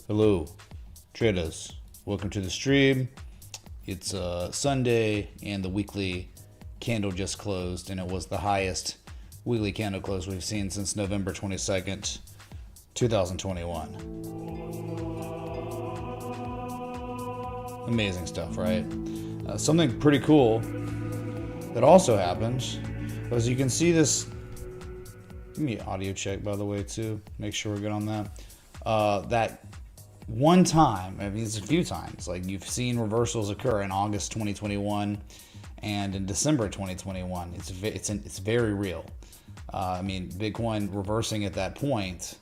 Hello, traders. Welcome to the stream. It's Sunday, and the weekly candle just closed, and it was the highest weekly candle close we've seen since November 22nd, 2021. Amazing stuff, right? Something pretty cool that also happened was you can see this. Give me an audio check, by the way, too. Make sure we're good on that. That one time, I mean, it's a few times, like you've seen reversals occur in August 2021 and in December 2021. It's very real. I mean, Bitcoin reversing at that point,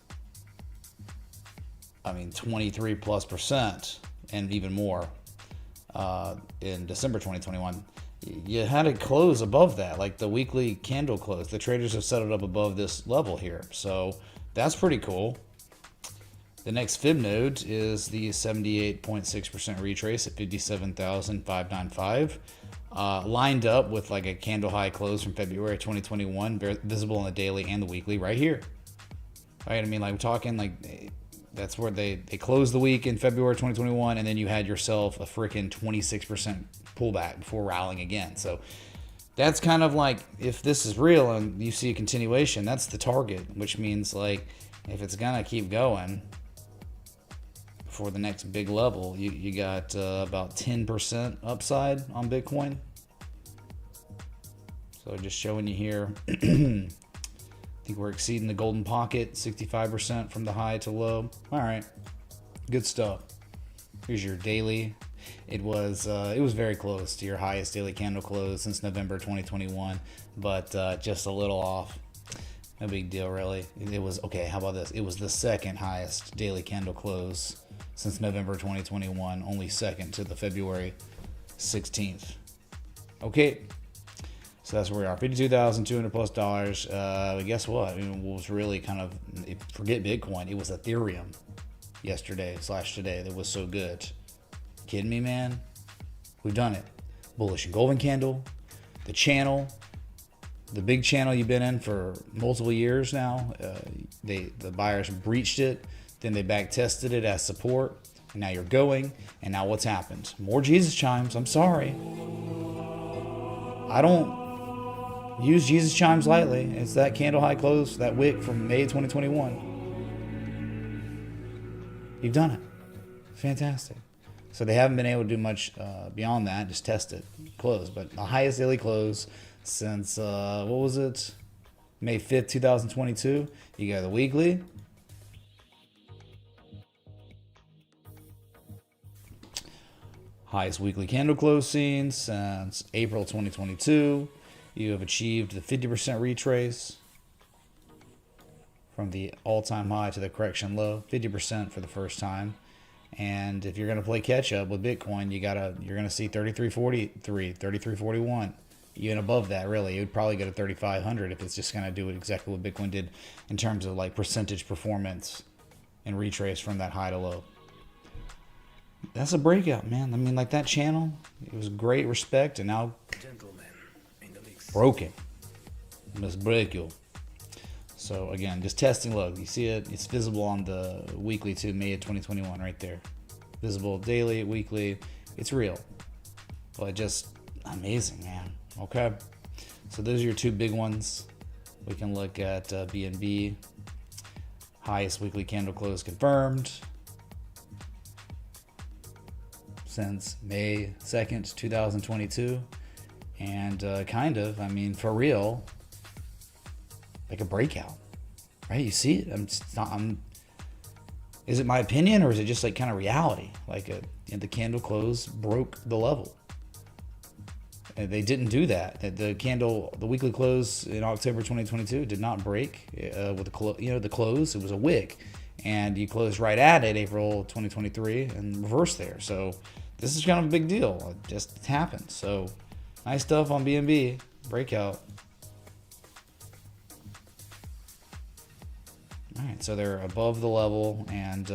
I mean, 23+% and even more in December 2021. You had it close above that, like the weekly candle close. The traders have set it up above this level here. So that's pretty cool. The next fib node is the 78.6% retrace at 57,595. Lined up with like a candle high close from February 2021, visible on the daily and the weekly right here. Right? I mean, like we're talking like that's where they closed the week in February 2021, and then you had yourself a freaking 26% pullback before rallying again. So that's kind of like, if this is real and you see a continuation, that's the target, which means like if it's gonna keep going for the next big level, you got about 10% upside on Bitcoin. So just showing you here. I think we're exceeding the golden pocket, 65% from the high to low. All right, good stuff. Here's your daily. It was very close to your highest daily candle close since November 2021, but just a little off. No big deal, really. It was okay. How about this? It was the second highest daily candle close since November 2021, only second to the February 16th. Okay, so that's where we are. $52,200+. Guess what? I mean, what was really kind of, forget Bitcoin, it was Ethereum yesterday/today that was so good. Kidding me, man? We've done it. Bullish and golden candle, the channel, the big channel you've been in for multiple years now. The buyers breached it, then they back tested it as support, and now you're going. And now what's happened? More Jesus chimes. I'm sorry. I don't use Jesus chimes lightly. It's that candle high close, that wick from May 2021. You've done it. Fantastic. So they haven't been able to do much beyond that. Just test it, close. But the highest daily close since, what was it? May 5th, 2022. You got the weekly. Highest weekly candle close seen since April 2022. You have achieved the 50% retrace from the all-time high to the correction low. 50% for the first time. And if you're going to play catch up with Bitcoin, you're going to see 3343, 3341, even above that. Really, it would probably go to 3500 if it's just going to do exactly what Bitcoin did in terms of like percentage performance and retrace from that high to low. That's a breakout, man. I mean, like that channel, it was great respect, and now broken. Let's break you. So again, just testing low. You see it, it's visible on the weekly too, May of 2021 right there. Visible daily, weekly, it's real. But just amazing, man. Okay. So those are your two big ones. We can look at BNB. Highest weekly candle close confirmed since May 2nd, 2022. And kind of, I mean, for real, like a breakout, right? You see it. Is it my opinion, or is it just like kind of reality? Like the candle close broke the level. And they didn't do that. The weekly close in October 2022 did not break with the close. It was a wick, and you closed right at it April 2023 and reversed there. So this is kind of a big deal. It just happened. So nice stuff on BNB breakout. All right, so they're above the level, and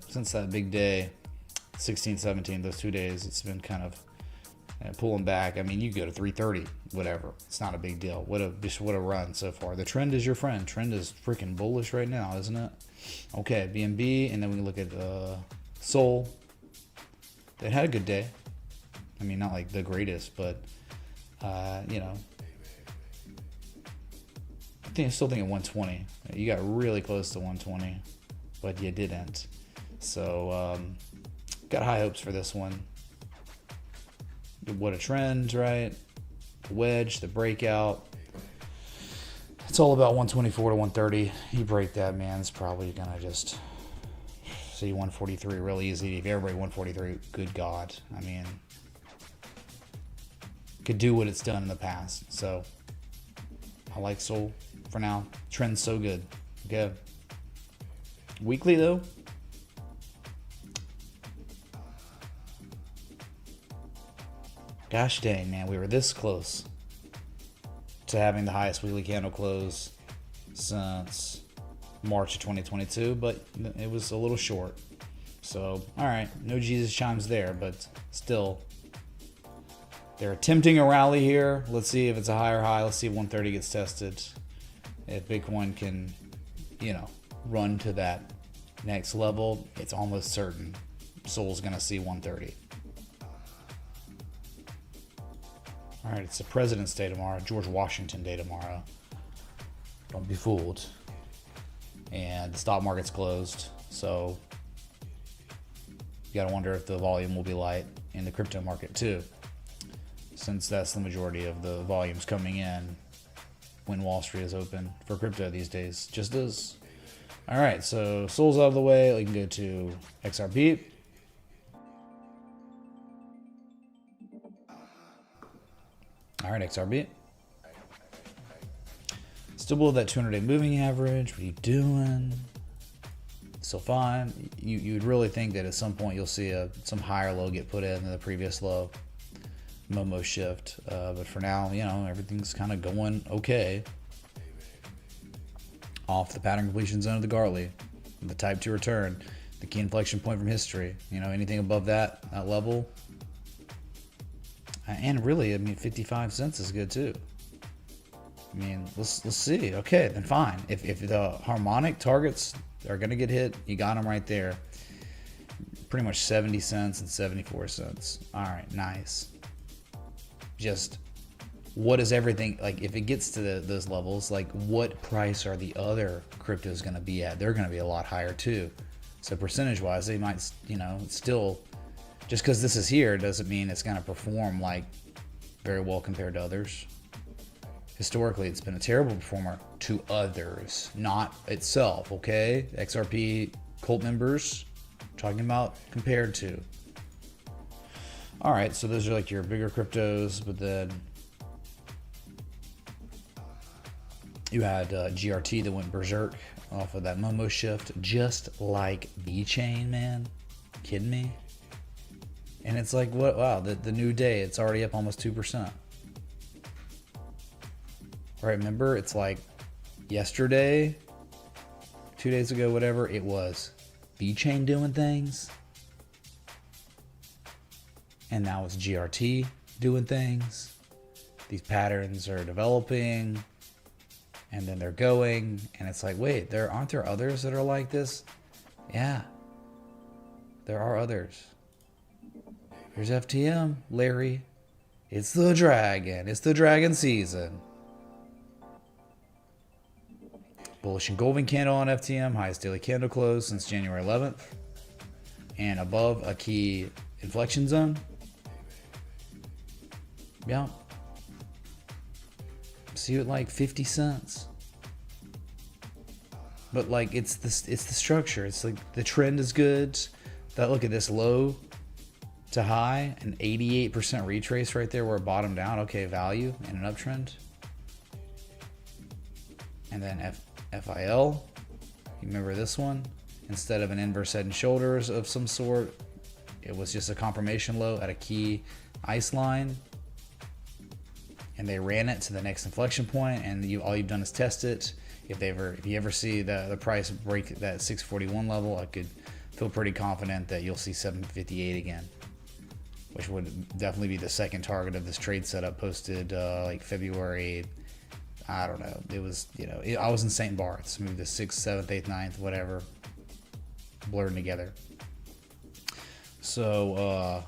since that big day, 16, 17, those 2 days, it's been kind of And pulling back, I mean, you go to 330, whatever. It's not a big deal. What a run so far. The trend is your friend. Trend is freaking bullish right now, isn't it? Okay, BNB, and then we can look at Sol. It had a good day. I mean, not like the greatest, but you know, I still think at 120. You got really close to 120, but you didn't. So got high hopes for this one. What a trend, right? The wedge, the breakout. It's all about 124 to 130. You break that, man, it's probably gonna just see 143 real easy. If you ever break 143, good God. I mean, could do what it's done in the past. So I like Sol for now. Trend's so good. Okay. Weekly though. Gosh dang, man, we were this close to having the highest weekly candle close since March of 2022, but it was a little short. So, all right, no Jesus chimes there, but still, they're attempting a rally here. Let's see if it's a higher high. Let's see if 130 gets tested. If Bitcoin can, you know, run to that next level, it's almost certain Sol's going to see 130. All right, it's the President's Day tomorrow, George Washington Day tomorrow. Don't be fooled. And the stock market's closed, so you gotta wonder if the volume will be light in the crypto market too, since that's the majority of the volumes coming in when Wall Street is open for crypto these days. Just is. All right, so Sol's out of the way. We can go to XRP. All right, XRP. Still below that 200-day moving average. What are you doing? Still fine. You would really think that at some point you'll see some higher low get put in than the previous low. Momo shift. But for now, you know, everything's kind of going okay. Off the pattern completion zone of the Gartley. The type 2 return. The key inflection point from history. You know, anything above that level. And really, I mean, 55 cents is good too. I mean, let's see. Okay, then fine. If the harmonic targets are going to get hit, you got them right there. Pretty much 70 cents and 74 cents. All right, nice. Just what is everything, like if it gets to those levels, like what price are the other cryptos going to be at? They're going to be a lot higher too. So percentage-wise, they might, you know, still... Just because this is here doesn't mean it's going to perform like very well compared to others. Historically, it's been a terrible performer to others, not itself, okay? XRP cult members, talking about compared to. All right, so those are like your bigger cryptos, but then you had GRT that went berserk off of that Momo shift, just like VeChain, man. Kidding me? And it's like, what? Wow, the new day, it's already up almost 2%. Right, remember, it's like yesterday, 2 days ago, whatever, it was VeChain doing things. And now it's GRT doing things. These patterns are developing, and then they're going, and it's like, wait, aren't there others that are like this? Yeah, there are others. Here's FTM, Larry. It's the dragon. It's the dragon season. Bullish engulfing candle on FTM. Highest daily candle close since January 11th. And above a key inflection zone. Yeah. See you at like 50 cents. But like it's the structure. It's like the trend is good. That look at this low to high, an 88% retrace right there where it bottomed out. Okay, value in an uptrend. And then FIL, you remember this one? Instead of an inverse head and shoulders of some sort, it was just a confirmation low at a key ice line. And they ran it to the next inflection point, and all you've done is test it. If you ever see the price break that 641 level, I could feel pretty confident that you'll see 758 again. which would definitely be the second target of this trade setup posted like February. I don't know. It was, I was in St. Bart's, moved the 6th, 7th, 8th, 9th, whatever, blurred together. So,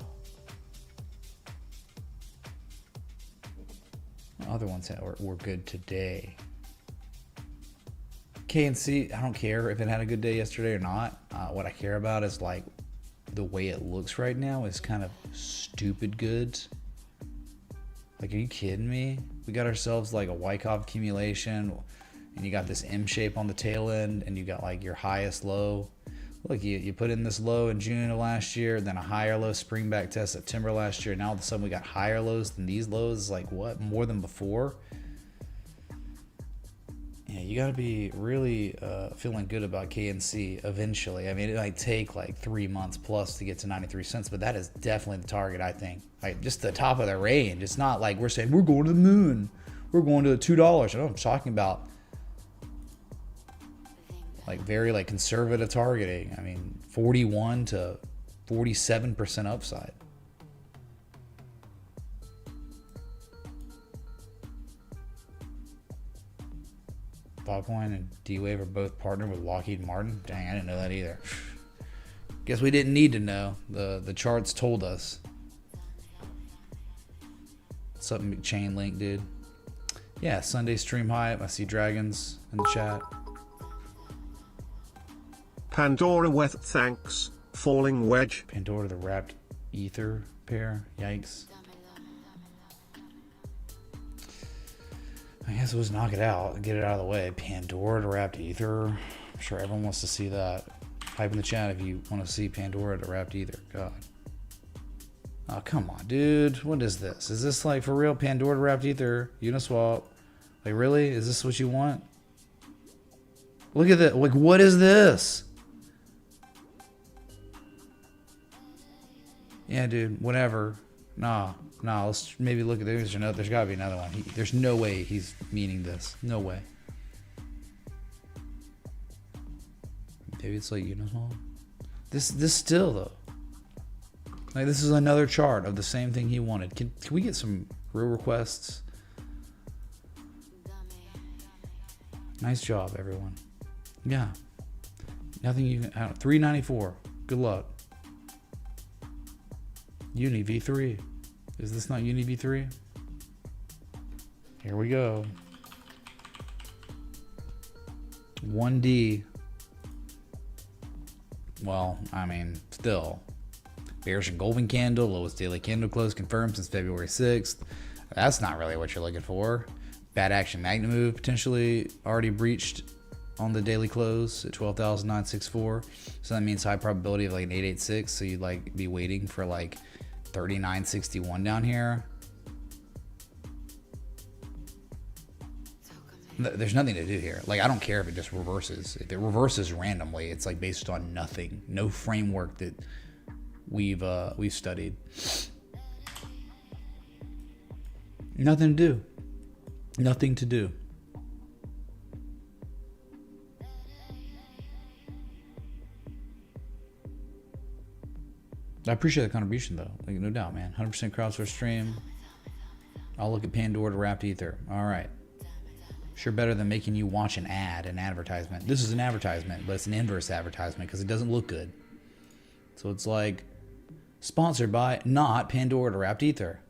other ones that were good today. KNC, I don't care if it had a good day yesterday or not. What I care about is like the way it looks right now is kind of stupid good. Like, are you kidding me? We got ourselves like a Wyckoff accumulation, and you got this M shape on the tail end, and you got like your highest low. Look, you put in this low in June of last year, then a higher low spring back test September last year. Now all of a sudden we got higher lows than these lows. Like, what? More than before? Yeah, you got to be really feeling good about KNC eventually. I mean, it might take like 3 months plus to get to 93 cents, but that is definitely the target, I think. Like, just the top of the range. It's not like we're saying we're going to the moon. We're going to $2. No, I'm talking about like very like conservative targeting. I mean, 41 to 47% upside. Altcoin and D-Wave are both partnered with Lockheed Martin. Dang, I didn't know that either. Guess we didn't need to know. The charts told us. Something Chainlink did. Yeah, Sunday stream hype. I see dragons in the chat. Pandora with thanks. Falling wedge. Pandora the wrapped ether pair. Yikes. I guess we'll just knock it out, get it out of the way. Pandora to wrapped ether. I'm sure everyone wants to see that. Type in the chat if you want to see Pandora to wrapped ether. God. Oh, come on, dude. What is this? Is this like for real Pandora to wrapped ether? Uniswap. Like, really? Is this what you want? Look at that. Like, what is this? Yeah, dude. Whatever. Nah, let's maybe look at this. There's got to be another one. There's no way he's meaning this. No way. Maybe it's like Uniswap. This still, though. Like, this is another chart of the same thing he wanted. Can we get some real requests? Nice job, everyone. Yeah. Nothing you can... 394. Good luck. Uni V3. Is this not Uni V3? Here we go. 1D. Well, I mean, still. Bearish engulfing candle, lowest daily candle close confirmed since February 6th. That's not really what you're looking for. Bad action magnet move potentially already breached on the daily close at 12,964. So that means high probability of like an 886. So you'd like be waiting for like 3961 down here. There's nothing to do here. Like, I don't care if it just reverses. If it reverses randomly, it's like based on nothing. No framework that we've studied. Nothing to do. Nothing to do. I appreciate the contribution, though. Like, no doubt, man. 100% crowdsource stream. I'll look at Pandora to wrapped ether. All right. Sure, better than making you watch an advertisement. This is an advertisement, but it's an inverse advertisement because it doesn't look good. So it's like, sponsored by not Pandora to wrapped ether.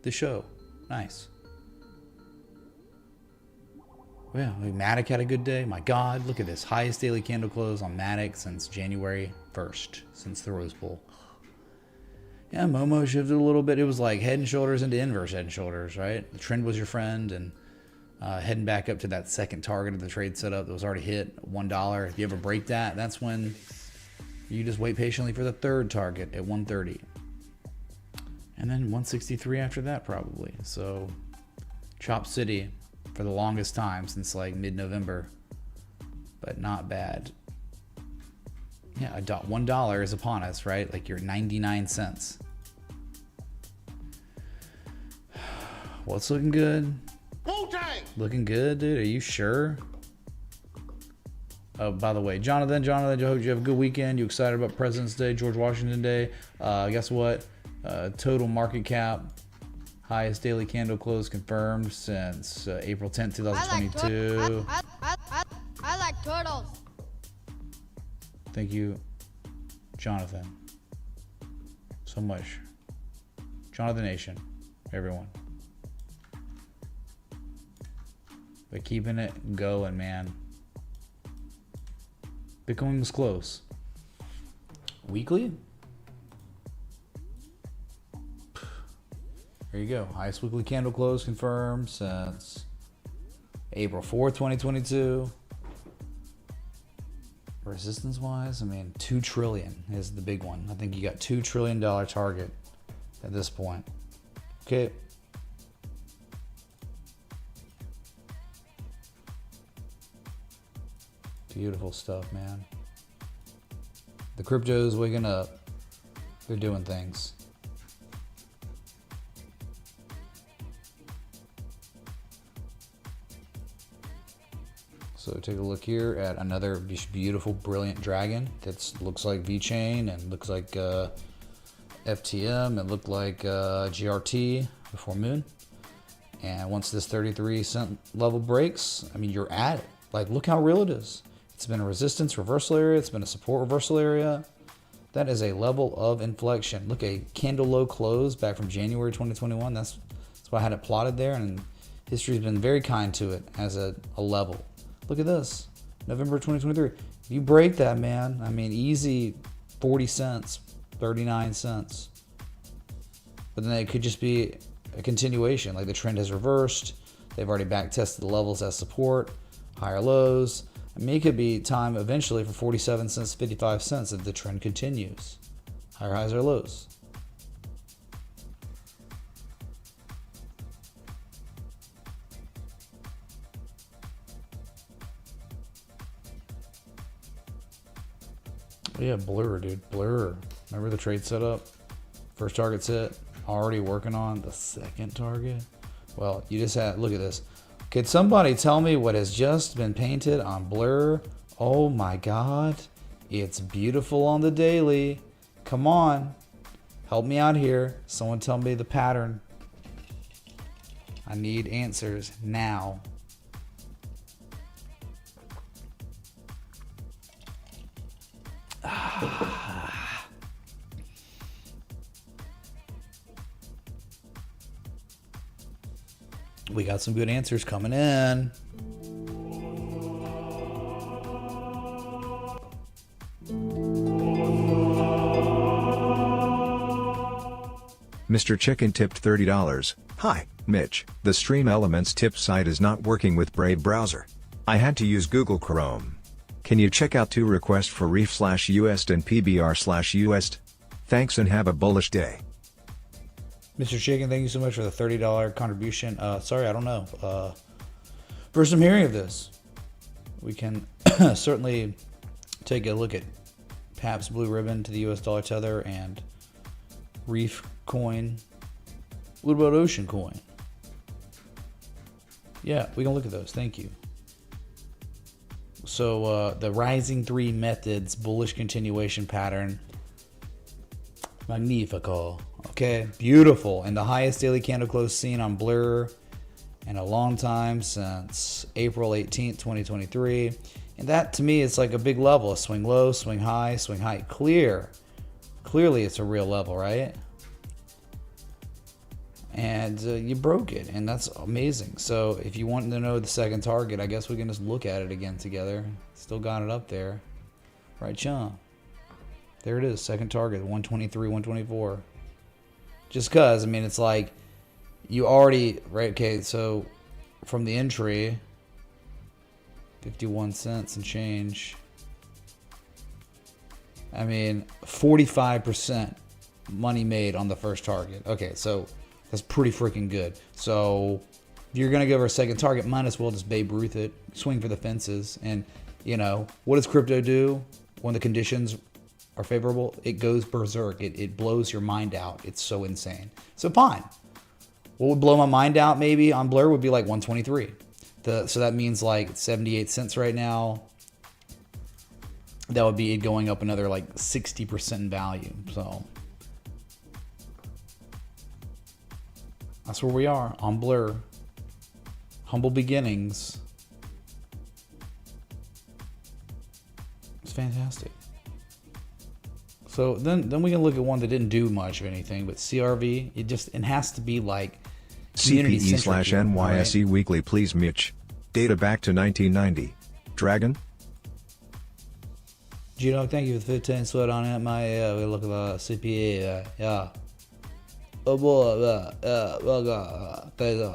The show. Nice. Well, Matic had a good day. My God, look at this. Highest daily candle close on Matic since January 1st, since the Rose Bowl. Yeah, Momo shifted a little bit. It was like head and shoulders into inverse head and shoulders, right? The trend was your friend, and heading back up to that second target of the trade setup that was already hit, $1. If you ever break that, that's when you just wait patiently for the third target at 130. And then 163 after that, probably. So, Chop City for the longest time since like mid-November, but not bad. Yeah, $1 is upon us, right? Like you're 99 cents. Well, it's looking good. Wu-Tang! Looking good, dude. Are you sure? Oh, by the way, Jonathan, I hope you have a good weekend. You excited about President's Day, George Washington Day? Guess what? Total market cap, highest daily candle close confirmed since April 10th, 2022. I like turtles. Thank you, Jonathan, so much. Jonathan Nation, everyone. But keeping it going, man. Bitcoin was close. Weekly? There you go. Highest weekly candle close confirmed since April 4th, 2022. Resistance wise, I mean, 2 trillion is the big one. I think you got $2 trillion target at this point. Okay. Beautiful stuff, man. The crypto's waking up. They're doing things. So take a look here at another beautiful, brilliant dragon that looks like VeChain and looks like FTM. It looked like GRT before Moon. And once this 33 cent level breaks, I mean, you're at it. Like, look how real it is. It's been a resistance reversal area. It's been a support reversal area. That is a level of inflection. Look, a candle low close back from January 2021. That's why I had it plotted there. And history's been very kind to it as a level. Look at this. November 2023. If you break that, man, I mean, easy 40 cents, 39 cents. But then it could just be a continuation. Like, the trend has reversed. They've already back tested the levels as support, higher lows. I mean, it could be time eventually for 47 cents, 55 cents if the trend continues. Higher highs or lows. Yeah, Blur, dude. Blur. Remember the trade setup? First target's hit. Already working on the second target. Well, you just had, look at this. Could somebody tell me what has just been painted on Blur? Oh my God. It's beautiful on the daily. Come on. Help me out here. Someone tell me the pattern. I need answers now. We got some good answers coming in. Mr. Chicken tipped $30. Hi, Mitch. The Stream Elements tip site is not working with Brave browser. I had to use Google Chrome. Can you check out 2 requests for ref/UST and PBR/UST? Thanks and have a bullish day. Mr. Chicken, thank you so much for the $30 contribution. Sorry, I don't know. First I'm hearing of this. We can certainly take a look at PAP's Blue Ribbon to the US dollar tether and Reef coin. What about Ocean coin? Yeah, we can look at those. Thank you. So the Rising 3 Methods bullish continuation pattern. Magnifico. Okay, beautiful. And the highest daily candle close seen on Blur in a long time since April 18th, 2023. And that to me is like a big level. A swing low, swing high, swing high. Clearly it's a real level, right? And you broke it, and that's amazing. So if you want to know the second target, I guess we can just look at it again together. Still got it up there. Right, chum. There it is, second target, 123, 124. Just because, I mean, it's like you already, right, okay, so from the entry, 51 cents and change. I mean, 45% money made on the first target. Okay, so that's pretty freaking good. So you're going to give her a second target, might as well just Babe Ruth it, swing for the fences. And, you know, what does crypto do when the conditions are favorable? It goes berserk. It blows your mind out. It's so insane. So fine. What would blow my mind out maybe on Blur would be like 123. So that means like 78 cents right now. That would be it going up another like 60% in value. So That's where we are on Blur. Humble beginnings. It's fantastic. So then we can look at one that didn't do much of anything, but CRV, it has to be like CPE/NYSE weekly, please, Mitch. Data back to 1990. Dragon? Gino, thank you for the 15 sweat on it. We look at the CPE, yeah. Oh boy, thank you.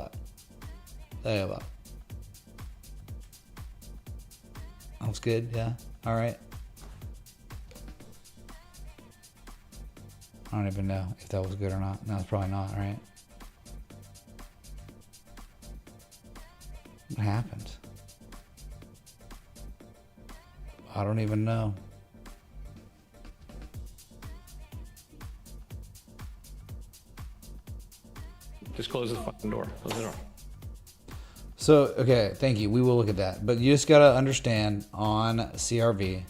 That was good, yeah. All right. I don't even know if that was good or not. No, it's probably not, right? What happened? I don't even know. Just close the fucking door. Close the door. So, okay, thank you. We will look at that. But you just got to understand on CRV,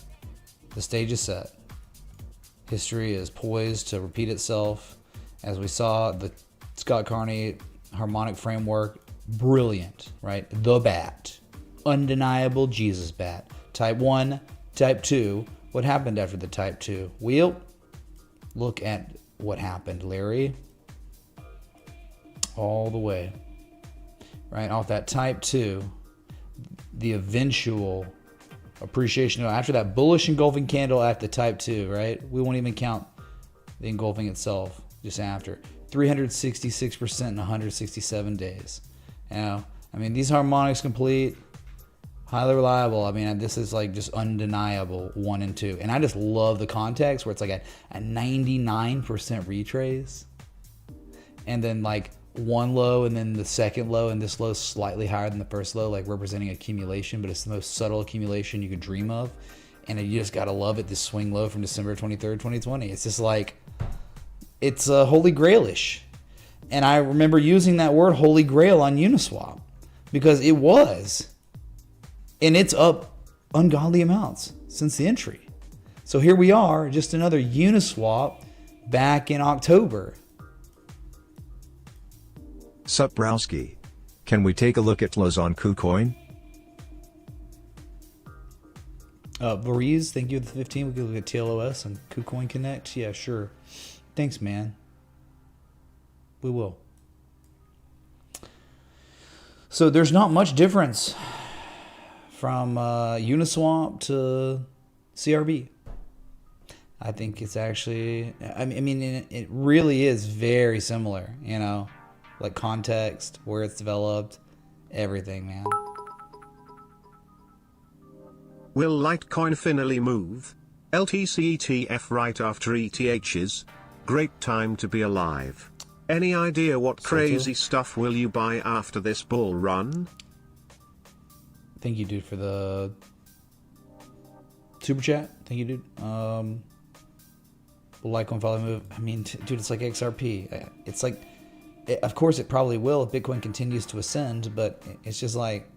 the stage is set. History is poised to repeat itself. As we saw, the Scott Carney harmonic framework, brilliant, right? The bat. Undeniable Jesus bat. Type 1, Type 2. What happened after the Type 2? Well, look at what happened, Larry. All the way. Right, off that Type 2, the eventual appreciation after that bullish engulfing candle at the Type 2, right? We won't even count the engulfing itself just after. 366% in 167 days. Now, I mean, these harmonics complete, highly reliable. I mean, this is like just undeniable 1 and 2. And I just love the context where it's like a 99% retrace. And then like one low and then the second low, and this low is slightly higher than the first low, like representing accumulation, but it's the most subtle accumulation you could dream of. And you just gotta love it, this swing low from December 23rd, 2020. It's just like, it's holy grailish. And I remember using that word holy grail on Uniswap because it was. And it's up ungodly amounts since the entry. So here we are, just another Uniswap back in October. Sup Browski. Can we take a look at lows on KuCoin? Breeze, thank you for the 15. We can look at TLOS and KuCoin Connect. Yeah, sure. Thanks, man. We will. So there's not much difference from Uniswap to CRB. I think it's actually, I mean, it really is very similar, you know, like context, where it's developed, everything, man. Will Litecoin finally move? LTC ETF right after ETHs? Great time to be alive. Any idea what crazy stuff will you buy after this bull run? Thank you, dude, for the super chat. Thank you, dude. Will Litecoin finally move? I mean, dude, it's like XRP. It's like, of course it probably will if Bitcoin continues to ascend, but it's just like,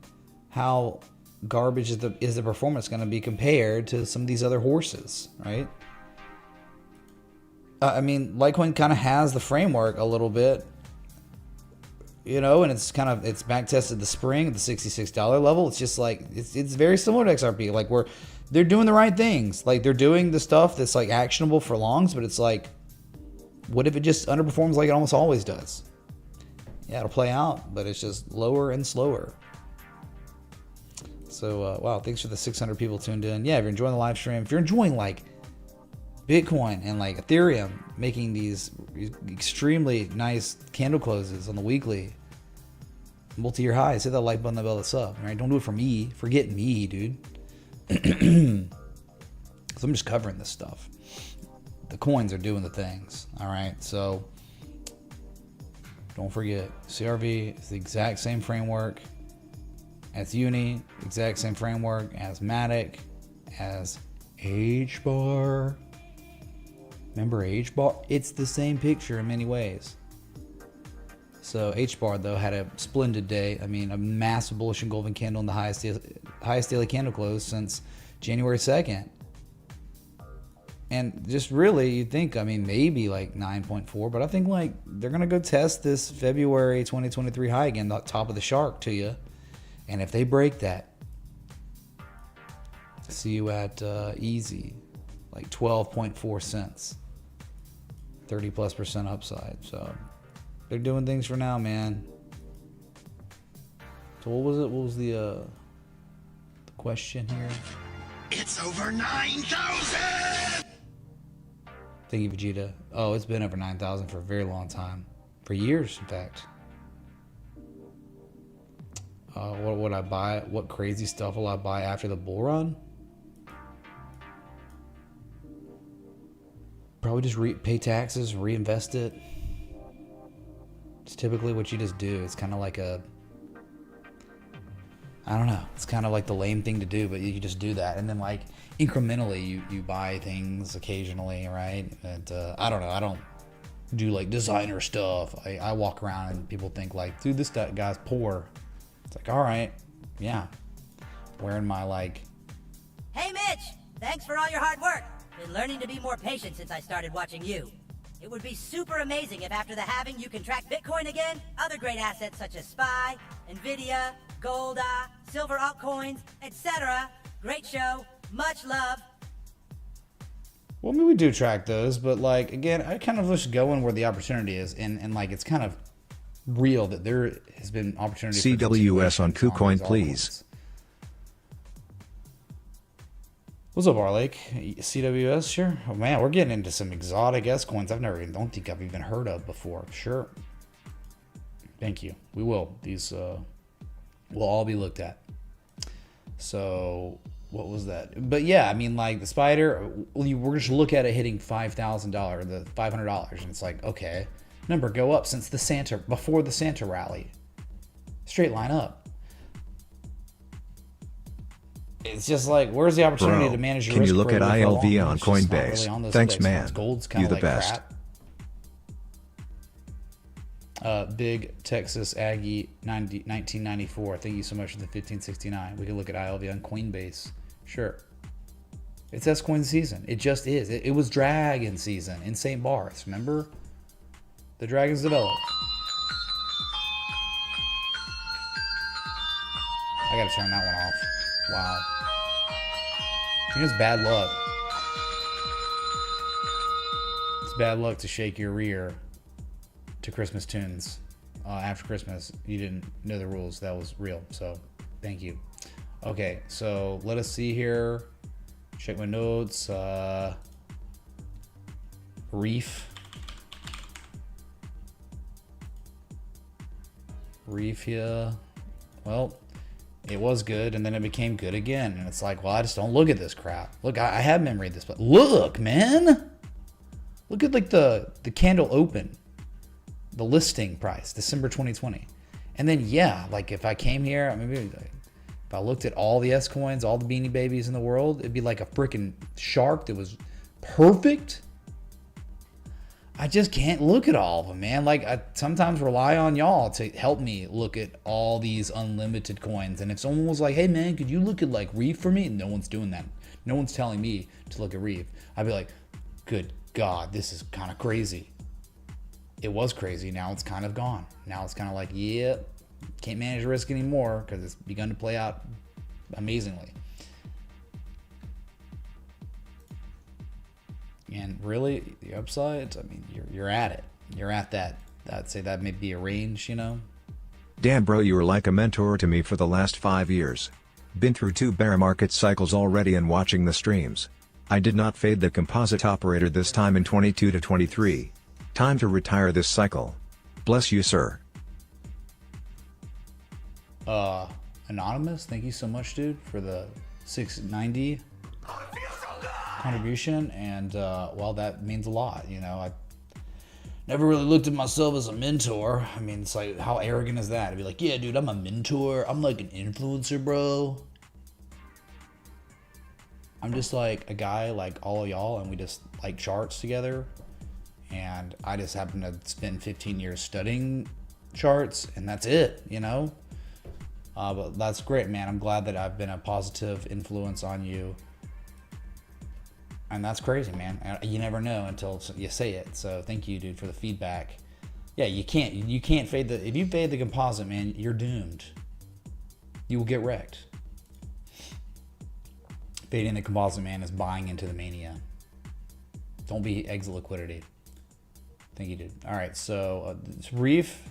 how garbage is the performance going to be compared to some of these other horses, right? I mean, Litecoin kind of has the framework a little bit, you know, and it's back tested the spring at the $66 level. It's just like, it's very similar to XRP. Like, they're doing the right things. Like, they're doing the stuff that's like actionable for longs, but it's like, what if it just underperforms like it almost always does? Yeah, it'll play out, but it's just lower and slower. So, wow, thanks for the 600 people tuned in. Yeah, if you're enjoying the live stream, if you're enjoying like Bitcoin and like Ethereum making these extremely nice candle closes on the weekly, multi-year highs, hit that like button, that bell, that sub. Right? Don't do it for me. Forget me, dude. So I'm just covering this stuff. The coins are doing the things. All right, so don't forget, CRV is the exact same framework as Uni, exact same framework as Matic, as H-Bar. Remember H-Bar? It's the same picture in many ways. So H-Bar, though, had a splendid day. I mean, a massive bullish engulfing candle in the highest daily candle close since January 2nd. And just really, you think, I mean, maybe like 9.4, but I think like they're going to go test this February 2023 high again, the top of the shark to you. And if they break that, see you at easy, like 12.4 cents, 30+% upside. So they're doing things for now, man. So what was it? What was the question here? It's over 9,000! Thank you, Vegeta. Oh, it's been over 9,000 for a very long time. For years, in fact. What would I buy? What crazy stuff will I buy after the bull run? Probably just pay taxes, reinvest it. It's typically what you just do. It's kind of like a... I don't know. It's kind of like the lame thing to do, but you just do that. And then like incrementally you buy things occasionally, right? And I don't know. I don't do like designer stuff. I walk around and people think like, dude, this guy's poor. It's like, all right, yeah. Wearing my like... Hey Mitch, thanks for all your hard work. Been learning to be more patient since I started watching you. It would be super amazing if after the halving you can track Bitcoin again, other great assets such as SPY, Nvidia, Gold, silver altcoins, etc. Great show. Much love. Well, maybe we do track those, but like, again, I kind of just go in where the opportunity is, and like, it's kind of real that there has been opportunity. CWS on KuCoin, please. What's up, Arlake? CWS, sure. Oh man, we're getting into some exotic S coins don't think I've even heard of before. Sure. Thank you. We will. These will all be looked at. So what was that? But yeah, I mean, like the spider, we're just look at it hitting $5,000, the $500, and it's like, okay, number go up since before the Santa rally, straight line up. It's just like, where's the opportunity to manage your risk? Can you look at ILV on Coinbase? Really on Thanks, space. man. Gold's kind You of the like best. crap. Big Texas Aggie 1994. Thank you so much for the 1569. We can look at ILV on Coinbase. Sure. It's S-Coin season. It just is. It was Dragon season in St. Barths. Remember? The Dragons developed. I gotta turn that one off. Wow. You know, it's bad luck. It's bad luck to shake your rear to Christmas tunes after Christmas. You didn't know the rules. That was real. So thank you. Okay, so let us see here. Check my notes. Reef here. Well, it was good, and then it became good again. And it's like, well, I just don't look at this crap. Look, I have memory of this, but look, man. Look at like the candle open. The listing price, December 2020. And then, yeah, like if I came here, maybe like, if I looked at all the S coins, all the Beanie Babies in the world, it'd be like a freaking shark that was perfect. I just can't look at all of them, man. Like, I sometimes rely on y'all to help me look at all these unlimited coins. And if someone was like, hey, man, could you look at like Reef for me? No one's doing that. No one's telling me to look at Reef. I'd be like, good God, this is kind of crazy. It was crazy. Now it's kind of gone. Now it's kind of like, yeah, can't manage risk anymore because it's begun to play out amazingly. And really, the upside, I mean, you're at it. You're at that. I'd say that may be a range, you know? Damn, bro, you were like a mentor to me for the last 5 years. Been through 2 bear market cycles already and watching the streams. I did not fade the composite operator this time in 22 to 23. Time to retire this cycle. Bless you, sir. Anonymous, thank you so much, dude, for the 690 contribution. And well, that means a lot. You know, I never really looked at myself as a mentor. I mean, it's like, how arrogant is that? To be like, yeah, dude, I'm a mentor. I'm like an influencer, bro. I'm just like a guy like all of y'all, and we just like charts together. And I just happen to spend 15 years studying charts, and that's it, you know? But that's great, man. I'm glad that I've been a positive influence on you. And that's crazy, man. You never know until you say it. So thank you, dude, for the feedback. Yeah, you can't fade the, if you fade the composite, man, you're doomed. You will get wrecked. Fading the composite, man, is buying into the mania. Don't be exit liquidity. Thank you, dude. All right, so Reef.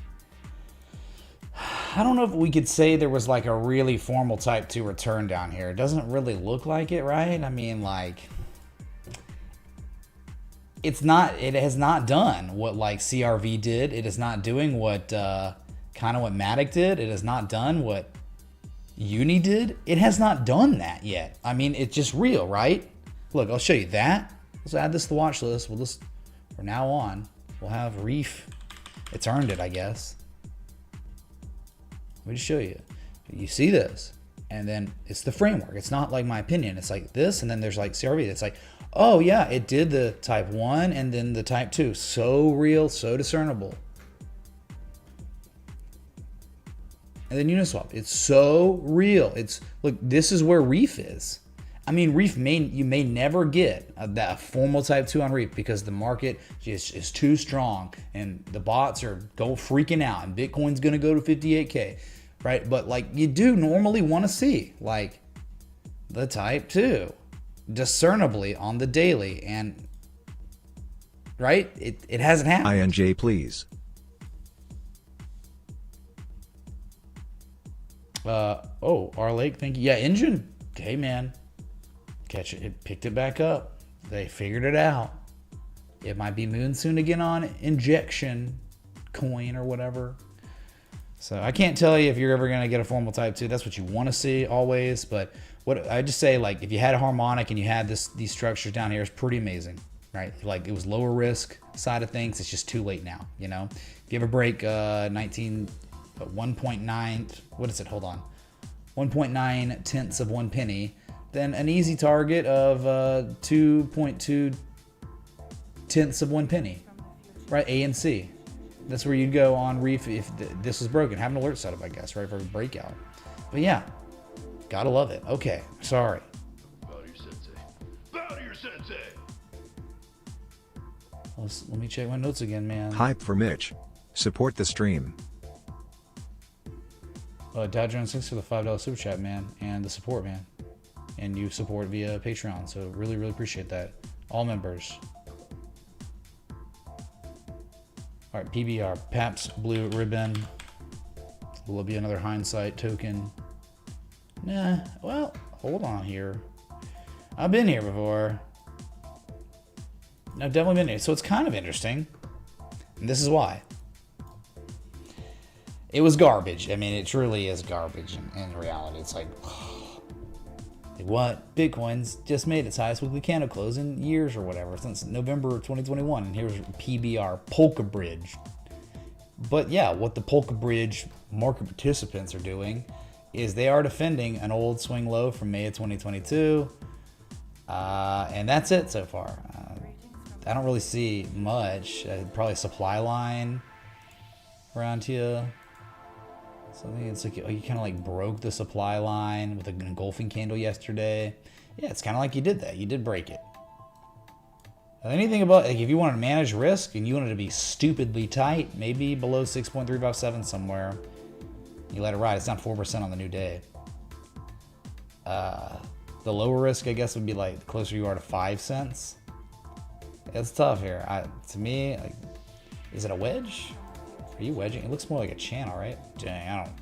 I don't know if we could say there was like a really formal type 2 return down here. It doesn't really look like it, right? I mean, like, it has not done what like CRV did. It is not doing what kind of what Matic did. It has not done what Uni did. It has not done that yet. I mean, it's just real, right? Look, I'll show you that. Let's add this to the watch list. We'll just, from now on, we'll have Reef. It's earned it, I guess. Let me just show you. You see this, and then it's the framework. It's not like my opinion. It's like this, and then there's like CRV. It's like, oh yeah, it did the type 1 and then the type 2. So real, so discernible. And then Uniswap. It's so real. It's, look, this is where Reef is. I mean, Reef you may never get that formal type 2 on Reef because the market is too strong and the bots are freaking out and Bitcoin's gonna go to 58K, right? But like, you do normally want to see like the type 2 discernibly on the daily, and right, it hasn't happened. INJ, please. Oh, R Lake, thank you. Yeah, Engine. Hey man, catch it. It picked it back up. They figured it out. It might be moon soon again on injection coin or whatever. So I can't tell you if you're ever gonna get a formal type 2. That's what you want to see always. But what I just say, like, if you had a harmonic and you had these structures down here, it's pretty amazing, right? Like, it was lower risk side of things. It's just too late now, you know. If you ever break 1.9, what is it? Hold on, 1.9 tenths of 1 penny. Then an easy target of 2.2 tenths of 1 penny, right? A and C. That's where you'd go on Reef if this was broken. Have an alert set up, I guess, right, for a breakout. But yeah, gotta love it. Okay, sorry. Bow to your sensei. Bow to your sensei. Let me check my notes again, man. Hype for Mitch. Support the stream. Dow Jones, thanks for the $5 super chat, man, and the support, man. And you support via Patreon, so really, really appreciate that. All members. All right, PBR, Paps Blue Ribbon. Will it be another hindsight token? Nah, well, hold on here. I've been here before. I've definitely been here, so it's kind of interesting. And this is why. It was garbage. I mean, it truly is garbage in reality. It's like what? Bitcoin's just made its highest weekly candle close in years or whatever, since November 2021. And here's PBR, Polka Bridge. But yeah, what the Polka Bridge market participants are doing is they are defending an old swing low from May of 2022. And that's it so far. I don't really see much. Probably supply line around here. Something it's like you kind of like broke the supply line with an engulfing candle yesterday. Yeah, it's kind of like you did that. You did break it. Anything about, like, if you wanted to manage risk and you wanted to be stupidly tight, maybe below 6.357 somewhere, you let it ride. It's down 4% on the new day. The lower risk, I guess, would be like the closer you are to 5 cents. It's tough here. To me, like, is it a wedge? Are you wedging? It looks more like a channel, right? Dang, I don't.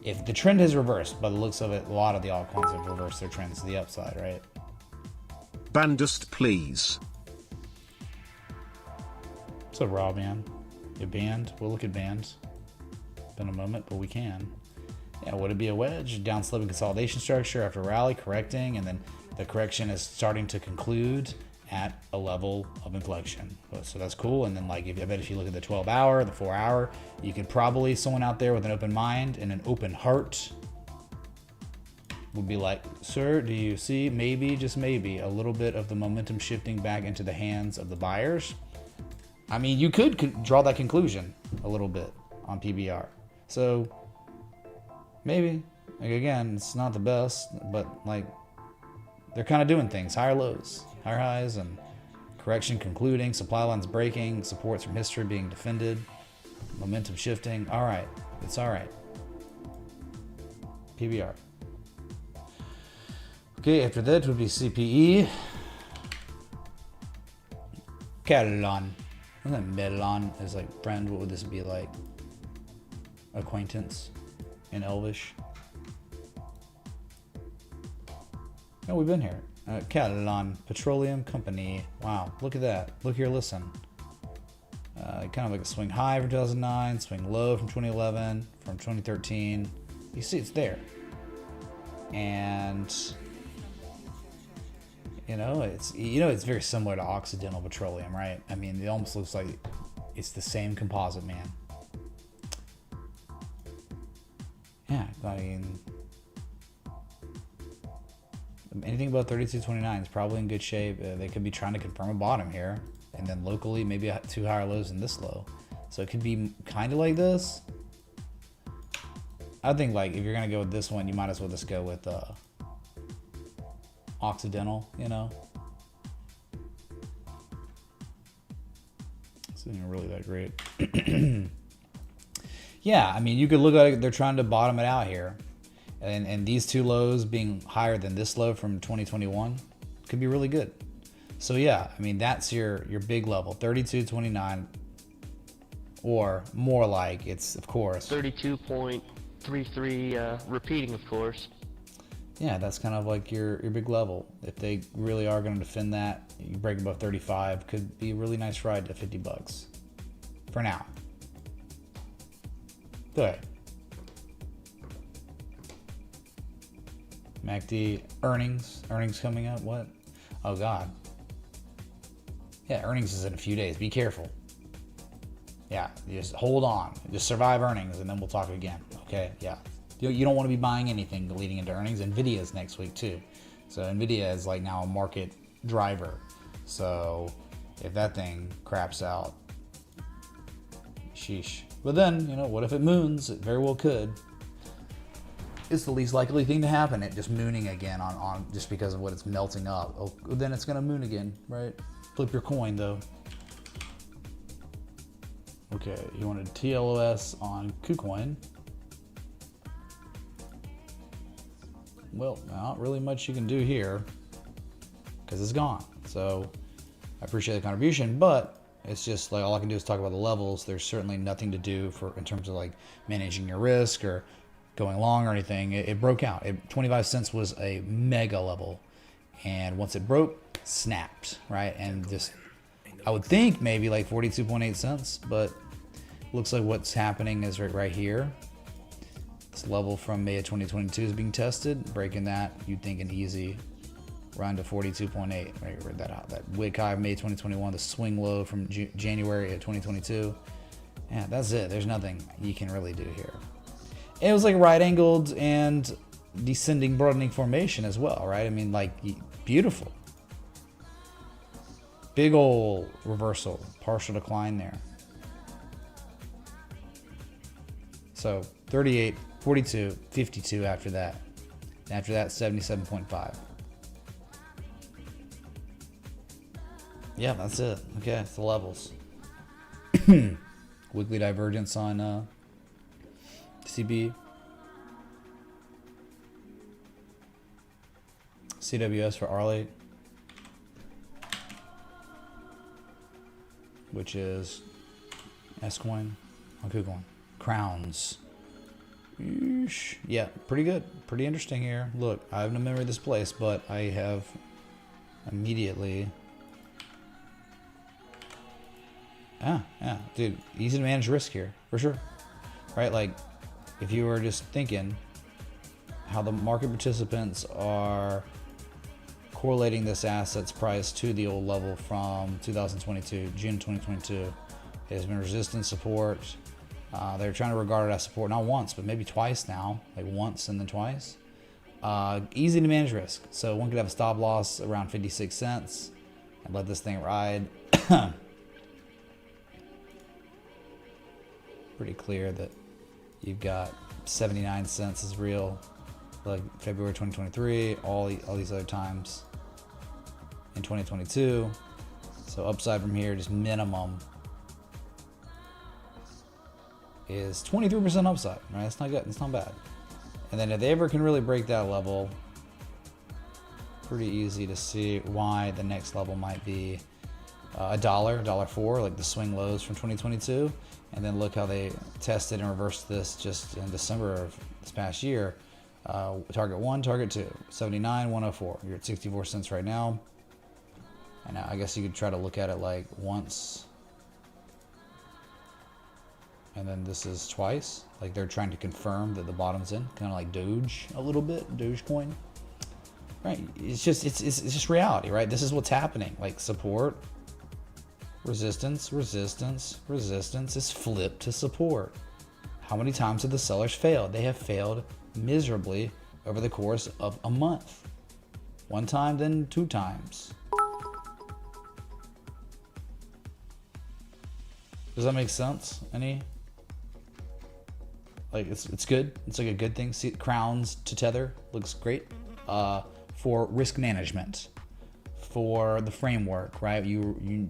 If the trend has reversed, by the looks of it, a lot of the altcoins have reversed their trends to the upside, right? Bandust, please. What's up, Rob, man? You banned? We'll look at bans. Been a moment, but we can. Yeah, would it be a wedge? Down sloping consolidation structure after rally, correcting, and then the correction is starting to conclude at a level of inflection. So that's cool. And then, like, I bet if you look at the 12 hour, the 4 hour, you could probably, someone out there with an open mind and an open heart would be like, sir, do you see maybe, just maybe, a little bit of the momentum shifting back into the hands of the buyers? I mean, you could draw that conclusion a little bit on PBR. So maybe, like, again, it's not the best, but like, they're kind of doing things. Higher lows, higher highs, and correction concluding. Supply lines breaking. Supports from history being defended. Momentum shifting. All right. It's all right. PBR. Okay, after that would be CPE. Catalan. Isn't that Medellin is like friend? What would this be like? Acquaintance in Elvish. Oh, we've been here. Catalan Petroleum Company. Wow, look at that. Look here, listen. Kind of like a swing high from 2009, swing low from 2011, from 2013. You see it's there. And it's very similar to Occidental Petroleum, right? I mean, it almost looks like it's the same composite, man. Yeah, I mean, anything above 32.29 is probably in good shape. They could be trying to confirm a bottom here, and then locally maybe 2 higher lows than this low. So it could be kind of like this. I think like if you're gonna go with this one, you might as well just go with Occidental, you know. This isn't really that great. Yeah, I mean, you could look at it, they're trying to bottom it out here. And these two lows being higher than this low from 2021 could be really good. So yeah, I mean, that's your big level, 32.29, or more like it's, of course, 32.33 repeating, of course. Yeah, that's kind of like your big level. If they really are going to defend that, you break above 35, could be a really nice ride to $50 for now. Go ahead. MACD earnings coming up. What? Oh God. Yeah, earnings is in a few days. Be careful. Yeah, just hold on. Just survive earnings, and then we'll talk again. Okay? Yeah. You don't want to be buying anything leading into earnings. Nvidia is next week too. So Nvidia is like now a market driver. So if that thing craps out, sheesh. But then, what if it moons? It very well could. It's the least likely thing to happen. It just mooning again on just because of what it's melting up. Oh, then it's gonna moon again, right? Flip your coin though. Okay, you wanted TLOS on KuCoin. Well, not really much you can do here because it's gone. So I appreciate the contribution, but it's just like all I can do is talk about the levels. There's certainly nothing to do in terms of like managing your risk or going long or anything. It broke out. 25 cents was a mega level, and once it broke, snapped, right? And just I would think maybe like 42.8 cents, but looks like what's happening is right here. This level from May of 2022 is being tested. Breaking that, you'd think an easy run to 42.8. Right, read that out. That wick high of May 2021, the swing low from January of 2022. Yeah, that's it. There's nothing you can really do here. It was like right-angled and descending broadening formation as well, right? I mean, like, beautiful. Big ol' reversal, partial decline there. So 38, 42, 52 after that. After that, 77.5. Yeah, that's it. Okay, it's the levels. Weekly divergence on CB. CWS for R8, which is S-Coin on KuCoin. Crowns. Yeesh. Yeah, pretty good. Pretty interesting here. Look, I have no memory of this place, but I have immediately... Yeah, dude, easy to manage risk here, for sure. Right, like, if you were just thinking how the market participants are correlating this asset's price to the old level from 2022, June 2022, it has been resistance support. They're trying to regard it as support, not once, but maybe twice now, like once and then twice. Easy to manage risk. So one could have a stop loss around 56 cents and let this thing ride. Pretty clear that you've got 79 cents is real like February 2023, all these other times in 2022. So upside from here, just minimum is 23% upside, right? It's not good. It's not bad. And then if they ever can really break that level, pretty easy to see why the next level might be $1.04, like the swing lows from 2022. And then look how they tested and reversed this just in December of this past year. Target 1, target 2, 79, 104. You're at 64 cents right now. And I guess you could try to look at it like once. And then this is twice. Like they're trying to confirm that the bottom's in. Kind of like Doge a little bit, Dogecoin. Right, it's just reality, right? This is what's happening. Like support, resistance, resistance, resistance is flipped to support. How many times have the sellers failed? They have failed miserably over the course of a month. One time, then 2 times. Does that make sense? Any? Like it's good. It's like a good thing. See, crowns to tether looks great. For risk management, for the framework, right? You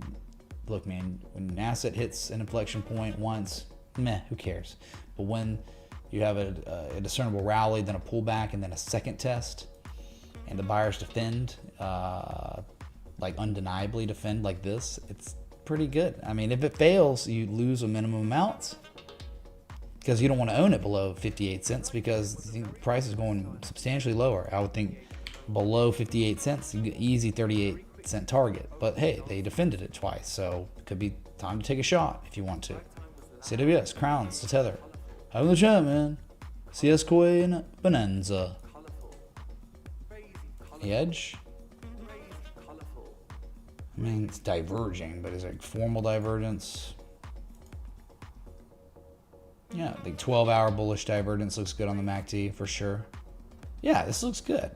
look, man, when an asset hits an inflection point once, meh, who cares? But when you have a discernible rally, then a pullback, and then a second test, and the buyers defend, like undeniably defend like this, it's pretty good. I mean, if it fails, you lose a minimum amount because you don't want to own it below 58 cents because the price is going substantially lower. I would think below 58 cents, you get easy 38-cent target. But hey, they defended it twice, so it could be time to take a shot if you want to. CWS, crowns to tether. Have in the chat, man. CS Coin Bonanza. Edge. I mean, it's diverging, but is it formal divergence? Yeah, the 12-hour bullish divergence looks good on the MACD for sure. Yeah, this looks good.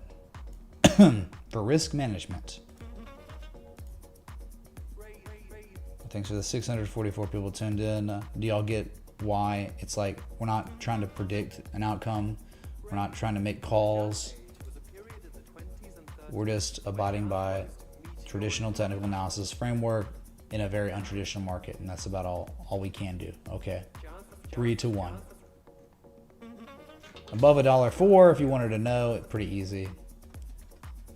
For risk management. Thanks for the 644 people tuned in. Do y'all get why it's like we're not trying to predict an outcome? We're not trying to make calls. We're just abiding by traditional technical analysis framework in a very untraditional market, and that's about all we can do. Okay, 3 to 1. Above $1.04, if you wanted to know, it's pretty easy.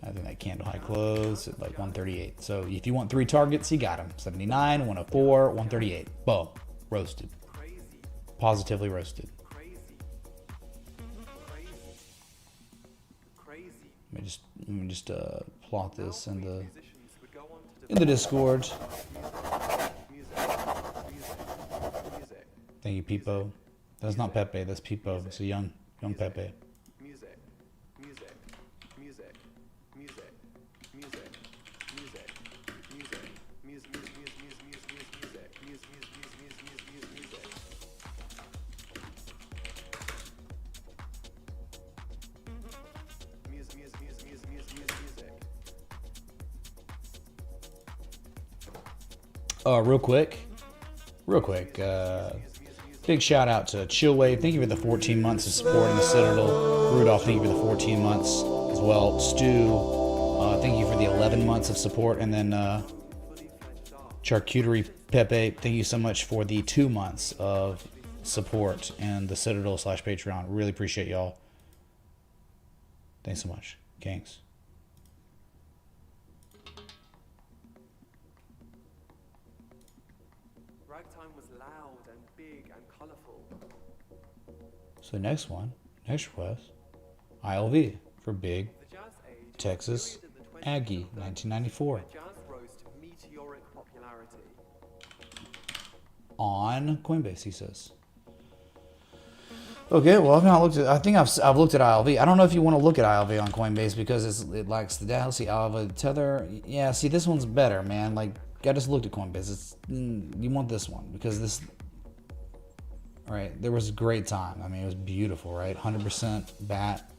I think that candle high close at like 138. So if you want 3 targets, you got them. 79, 104, 138. Boom. Roasted. Positively roasted. Let me just plot this in the Discord. Thank you, Peepo. That's not Pepe. That's Peepo. It's a young Pepe. Real quick, big shout out to Chillwave. Thank you for the 14 months of support in the Citadel. Rudolph, thank you for the 14 months as well. Stu, thank you for the 11 months of support. And then Charcuterie Pepe, thank you so much for the 2 months of support and the Citadel / Patreon. Really appreciate y'all. Thanks so much, Kings. So next request, ILV for Big Texas Aggie 1994 on Coinbase. He says. Okay, well I've not looked at. I think I've looked at ILV. I don't know if you want to look at ILV on Coinbase because it lacks the data. See ILV Tether. Yeah, see this one's better, man. Like I just looked at Coinbase. You want this one because this. Right, there was a great time. I mean, it was beautiful, right? 100% bat.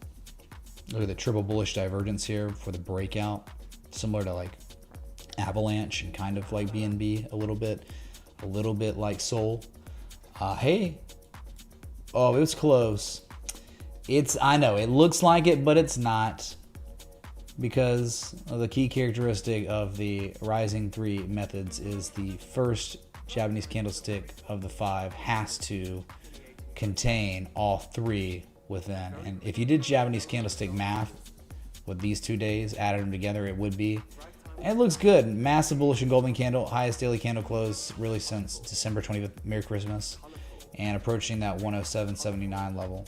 Look at the triple bullish divergence here for the breakout. Similar to like Avalanche and kind of like BNB a little bit like Sol. Hey. Oh, it was close. I know it looks like it, but it's not, because the key characteristic of the Rising 3 methods is the first Japanese candlestick of the 5 has to contain all 3 within. And if you did Japanese candlestick math with these 2 days, added them together, it would be. And it looks good. Massive bullish engulfing candle, highest daily candle close really since December 25th. Merry Christmas. And approaching that 107.79 level.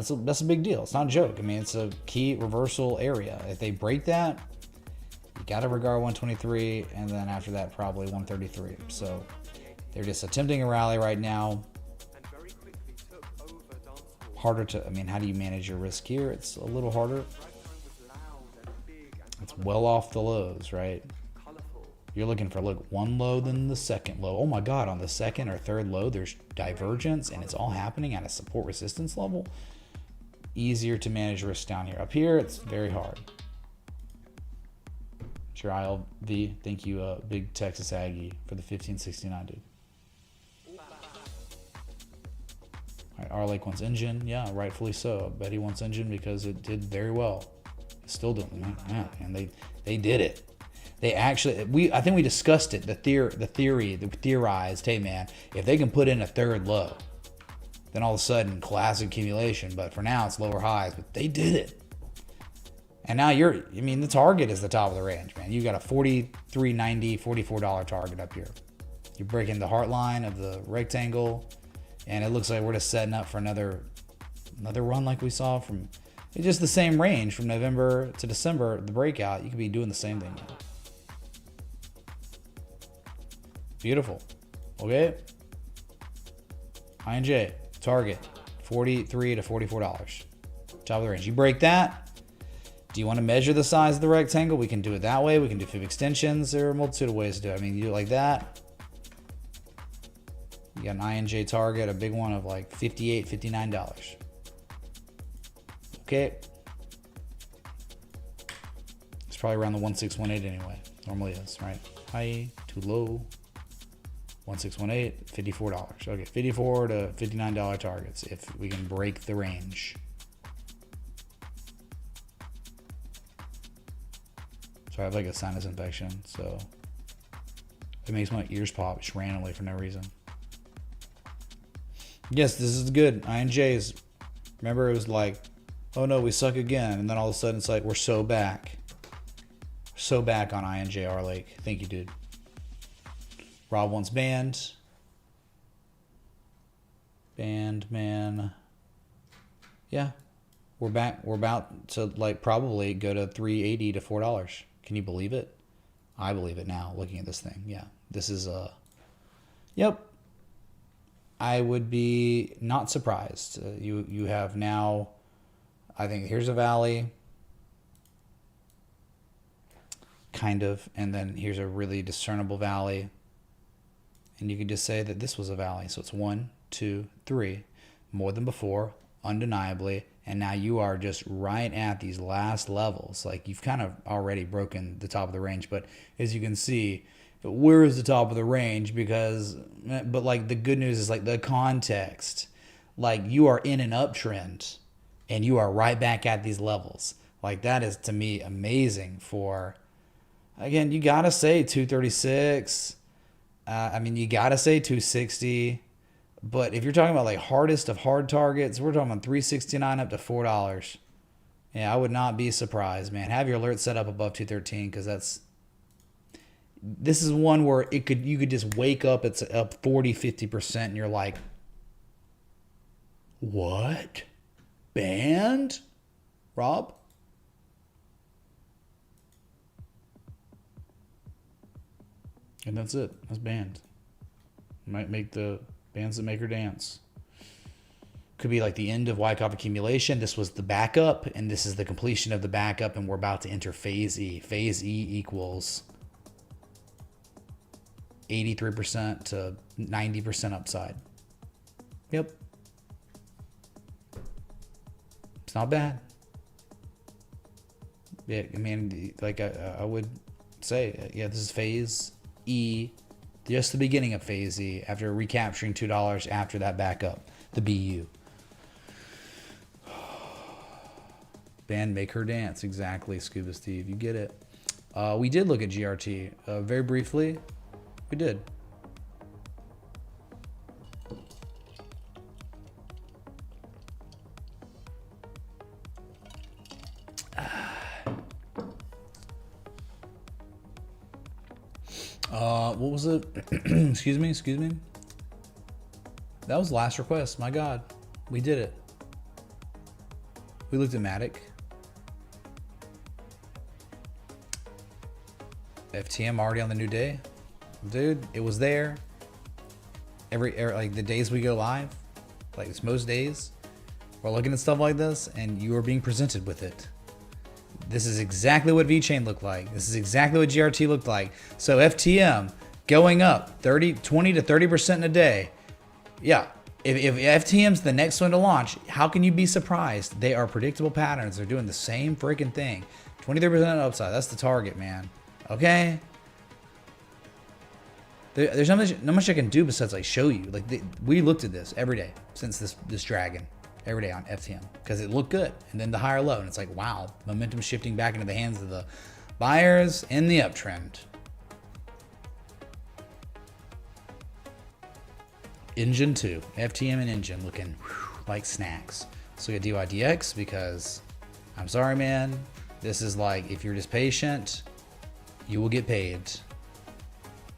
So that's a big deal. It's not a joke. I mean, it's a key reversal area. If they break that, you got to regard 123, and then after that, probably 133. So they're just attempting a rally right now. Harder to, I mean, how do you manage your risk here? It's a little harder. It's well off the lows, right? You're looking for, look, one low than the second low. Oh my God, on the second or third low, there's divergence, and it's all happening at a support resistance level. Easier to manage risk down here. Up here, it's very hard. Sure, ILV, thank you, Big Texas Aggie, for the 1569, dude. All right, our Lake wants engine. Yeah, rightfully so. I bet he wants engine because it did very well. It's still doing, man. Yeah, and they did it. They actually, I think we discussed it. The theorized, hey man, if they can put in a third low, then all of a sudden classic accumulation. But for now, it's lower highs. But they did it. And now the target is the top of the range, man. You got a $43.90, $44 target up here. You're breaking the heart line of the rectangle, and it looks like we're just setting up for another run like we saw from. It's just the same range from November to December. The breakout, you could be doing the same thing. Beautiful. Okay. INJ target $43 to $44. Top of the range. You break that. Do you want to measure the size of the rectangle? We can do it that way. We can do fib extensions. There are a multitude of ways to do it. I mean, you do it like that. You got an INJ target, a big one of like $58, $59. Okay. It's probably around the 1618 anyway. Normally is, right? High to low. 1618, $54. Okay, $54 to $59 targets if we can break the range. So I have like a sinus infection, so it makes my ears pop just randomly for no reason. Yes, this is good. INJs. Remember, it was like, oh no, we suck again, and then all of a sudden it's like we're so back. So back on INJ R Lake. Thank you, dude. Rob wants band. Band, man. Yeah. We're back. We're about to like probably go to $3.80 to $4. Can you believe it? I believe it now looking at this thing. Yeah. This is yep. I would be not surprised. You have now, I think here's a valley. Kind of. And then here's a really discernible valley. And you could just say that this was a valley. So it's 1, 2, 3. More than before, undeniably. And now you are just right at these last levels. Like you've kind of already broken the top of the range. But as you can see, where is the top of the range? But like the good news is like the context. Like you are in an uptrend. And you are right back at these levels. Like that is to me amazing for, again, you got to say 236. I mean, you got to say 260, but if you're talking about like hardest of hard targets, we're talking about 369 up to $4. Yeah, I would not be surprised, man. Have your alert set up above 213 because this is one where you could just wake up, it's up 40, 50% and you're like, what? Banned? Rob? And that's it. That's banned. Might make the bands that make her dance. Could be like the end of Wyckoff accumulation. This was the backup, and this is the completion of the backup, and we're about to enter phase E. Phase E equals 83% to 90% upside. Yep. It's not bad. Yeah, I mean, like I would say, yeah, this is phase E, just the beginning of phase E, after recapturing $2 after that backup, the BU. Band Make Her Dance. Exactly, Scuba Steve. You get it. We did look at GRT very briefly. We did. What was it? Excuse me. That was the last request. My God, we did it. We looked at Matic. FTM already on the new day, dude. It was there. Every like the days we go live, like it's most days, we're looking at stuff like this, and you are being presented with it. This is exactly what VeChain looked like. This is exactly what GRT looked like. So FTM going up 20 to 30% in a day. Yeah, if FTM's the next one to launch, how can you be surprised? They are predictable patterns. They're doing the same freaking thing. 23% upside. That's the target, man. Okay. There's not much I can do besides like show you. Like we looked at this every day since this dragon. Every day on FTM because it looked good, and then the higher low, and it's like, wow, momentum shifting back into the hands of the buyers in the uptrend. Engine 2, FTM and Engine looking like snacks. So we got DYDX because I'm sorry, man. This is like, if you're just patient, you will get paid.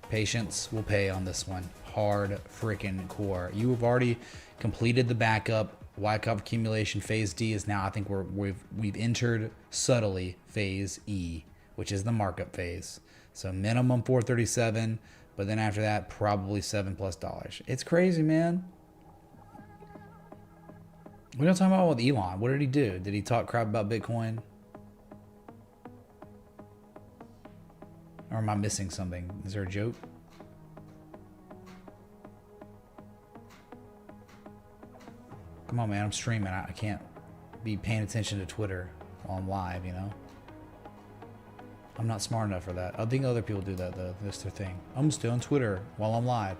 Patience will pay on this one. Hard freaking core. You have already completed the backup. Wyckoff accumulation phase D is now, I think we've entered subtly phase E, which is the markup phase. So minimum 437, but then after that, probably $7+. It's crazy, man. We're not talking about with Elon. What did he do? Did he talk crap about Bitcoin? Or am I missing something? Is there a joke? Come on, man. I'm streaming. I can't be paying attention to Twitter while I'm live, you know? I'm not smart enough for that. I think other people do that, though. That's their thing. I'm still on Twitter while I'm live.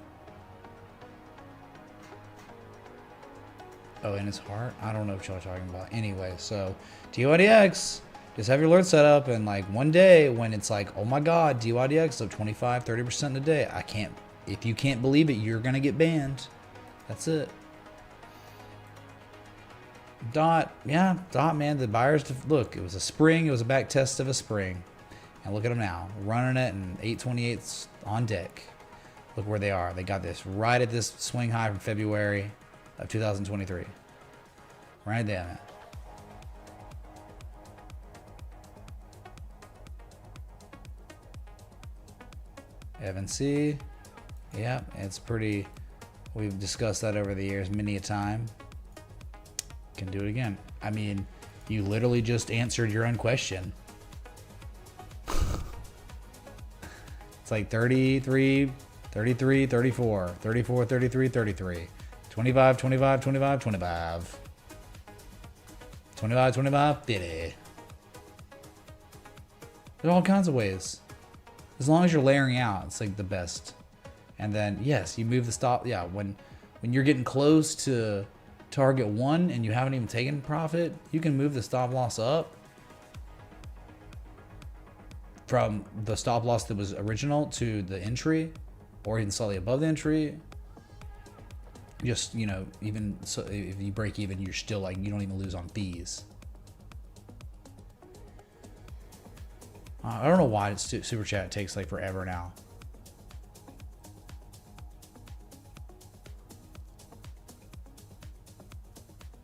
Oh, in his heart? I don't know what y'all are talking about. Anyway, so DYDX, just have your alert set up, and like one day when it's like, oh my God, DYDX is up 25, 30% in a day. If you can't believe it, you're going to get banned. That's it. Dot, man, the buyers, look, it was a spring, it was a back test of a spring. And look at them now, running it and 828s on deck. Look where they are. They got this right at this swing high from February of 2023. Right there, man. Evan C. Yeah, it's pretty, we've discussed that over the years many a time. Can do it again. I mean, you literally just answered your own question. It's like 33, 33, 34, 34, 33, 33, 25, 25, 25, 25, 25, 25, 50. There's all kinds of ways. As long as you're layering out, it's like the best. And then, yes, you move the stop. Yeah, when you're getting close to target 1 and you haven't even taken profit, you can move the stop loss up from the stop loss that was original to the entry, or even slightly above the entry. Just, you know, even so, if you break even, you're still like, you don't even lose on fees. I don't know why it's super chat takes like forever now.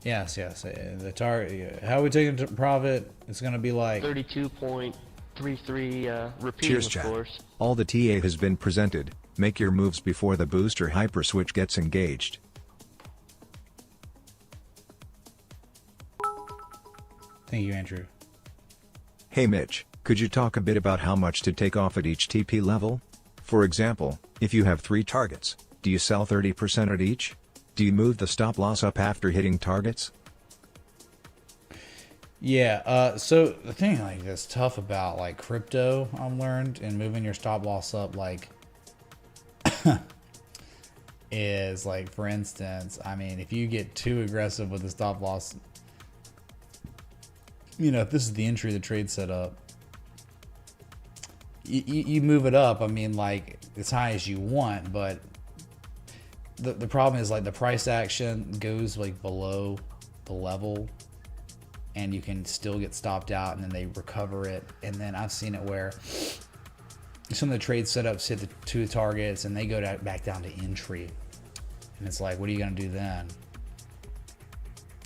Yes. The target. How are we taking profit? It's gonna be like 32.33 repeating, Cheers, of chat. course. All the TA has been presented. Make your moves before the booster hyper switch gets engaged. Thank you, Andrew. Hey Mitch, could you talk a bit about how much to take off at each TP level? For example, if you have 3 targets, do you sell 30% at each? Do you move the stop loss up after hitting targets? Yeah, so the thing like that's tough about like crypto, I've learned, and moving your stop loss up, like is like, for instance, I mean, if you get too aggressive with the stop loss, you know, if this is the entry the trade set up, you move it up. I mean, like as high as you want, but the problem is like the price action goes like below the level, and you can still get stopped out, and then they recover it. And then I've seen it where some of the trade setups hit the 2 targets, and they go back down to entry, and it's like, what are you gonna do then?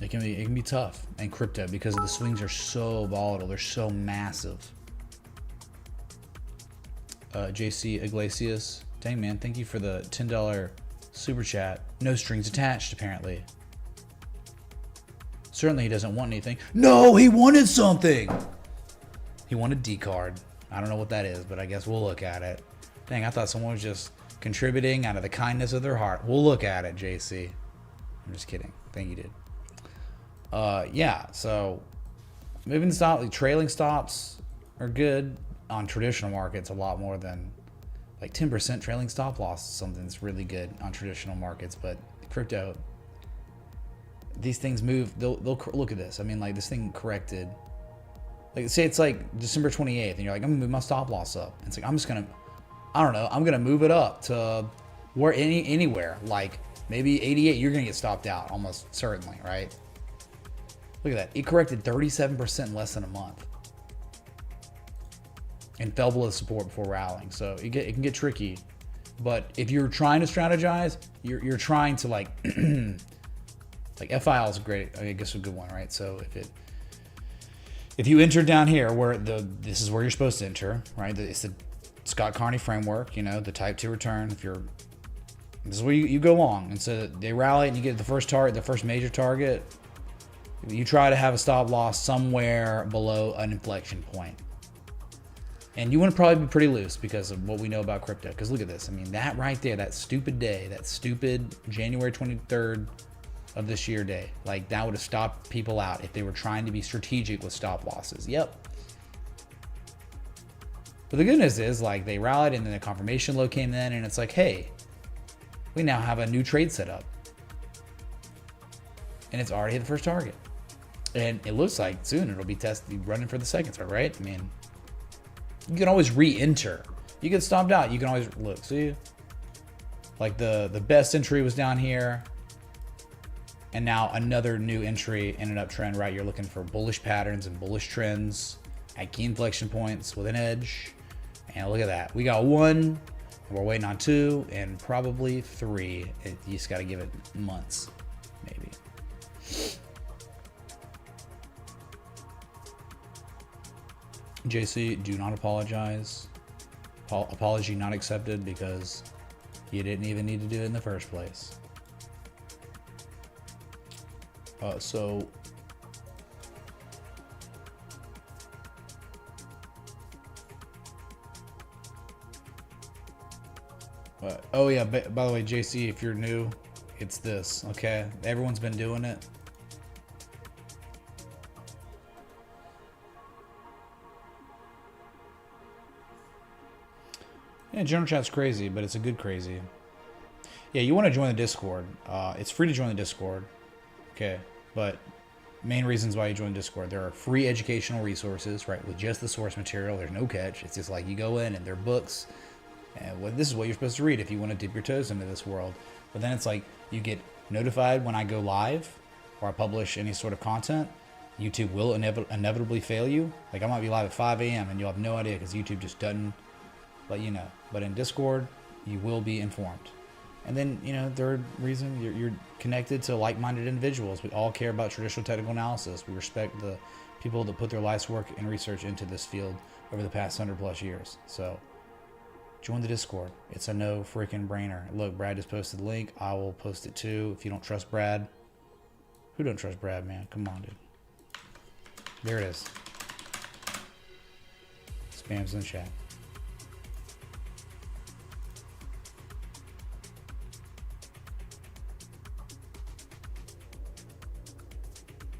It can be tough in crypto because the swings are so volatile. They're so massive. JC Iglesias, dang man, thank you for the $10 super chat. No strings attached, apparently. Certainly he doesn't want anything. No, he wanted something. He wanted D card. I don't know what that is, but I guess we'll look at it. Dang, I thought someone was just contributing out of the kindness of their heart. We'll look at it, JC. I'm just kidding. Think you did. Yeah, so moving stop, like trailing stops are good on traditional markets a lot more than like 10% trailing stop loss is something that's really good on traditional markets. But crypto, these things move. They'll look at this. I mean, like this thing corrected. Like say it's like December 28th, and you're like, I'm gonna move my stop loss up. And it's like I'm just gonna, I don't know, I'm gonna move it up to where anywhere. Like maybe 88, you're gonna get stopped out almost certainly, right? Look at that. It corrected 37% in less than a month, and fell below support before rallying. So it can get tricky. But if you're trying to strategize, you're trying to like like FIL is a great, I guess a good one, right? So if you enter down here where this is where you're supposed to enter, right? It's the Scott Carney framework, you know, the type 2 return. This is where you go long, and so they rally and you get the first target, the first major target. You try to have a stop loss somewhere below an inflection point. And you want to probably be pretty loose because of what we know about crypto. Because look at this. I mean, that right there, that stupid day, that stupid January 23rd of this year day, like that would have stopped people out if they were trying to be strategic with stop losses. Yep. But the good news is, like, they rallied and then the confirmation low came in, and it's like, hey, we now have a new trade set up. And it's already hit the first target. And it looks like soon it'll be running for the second target, right? I mean, you can always re-enter. You get stopped out. You can always look. See, like the best entry was down here, and now another new entry in an uptrend. Right, you're looking for bullish patterns and bullish trends at key inflection points with an edge. And look at that. We got 1, and we're waiting on 2, and probably 3. You just got to give it months, maybe. JC, do not apologize. Apology not accepted because you didn't even need to do it in the first place. Oh yeah, by the way, JC, if you're new, it's this, okay? Everyone's been doing it. Yeah, general chat's crazy, but it's a good crazy. Yeah, you want to join the Discord. It's free to join the Discord. Okay, but main reasons why you join Discord: there are free educational resources, right, with just the source material. There's no catch. It's just like you go in and there are books, and this is what you're supposed to read if you want to dip your toes into this world. But then it's like you get notified when I go live or I publish any sort of content. YouTube will inevitably fail you. Like I might be live at 5 a.m. and you'll have no idea because YouTube just doesn't let you know. But in Discord, you will be informed. And then, you know, third reason, you're connected to like-minded individuals. We all care about traditional technical analysis. We respect the people that put their life's work and research into this field over the past 100+ years. So join the Discord. It's a no freaking brainer. Look, Brad just posted the link. I will post it too. If you don't trust Brad, who don't trust Brad, man? Come on, dude. There it is. Spam's in the chat.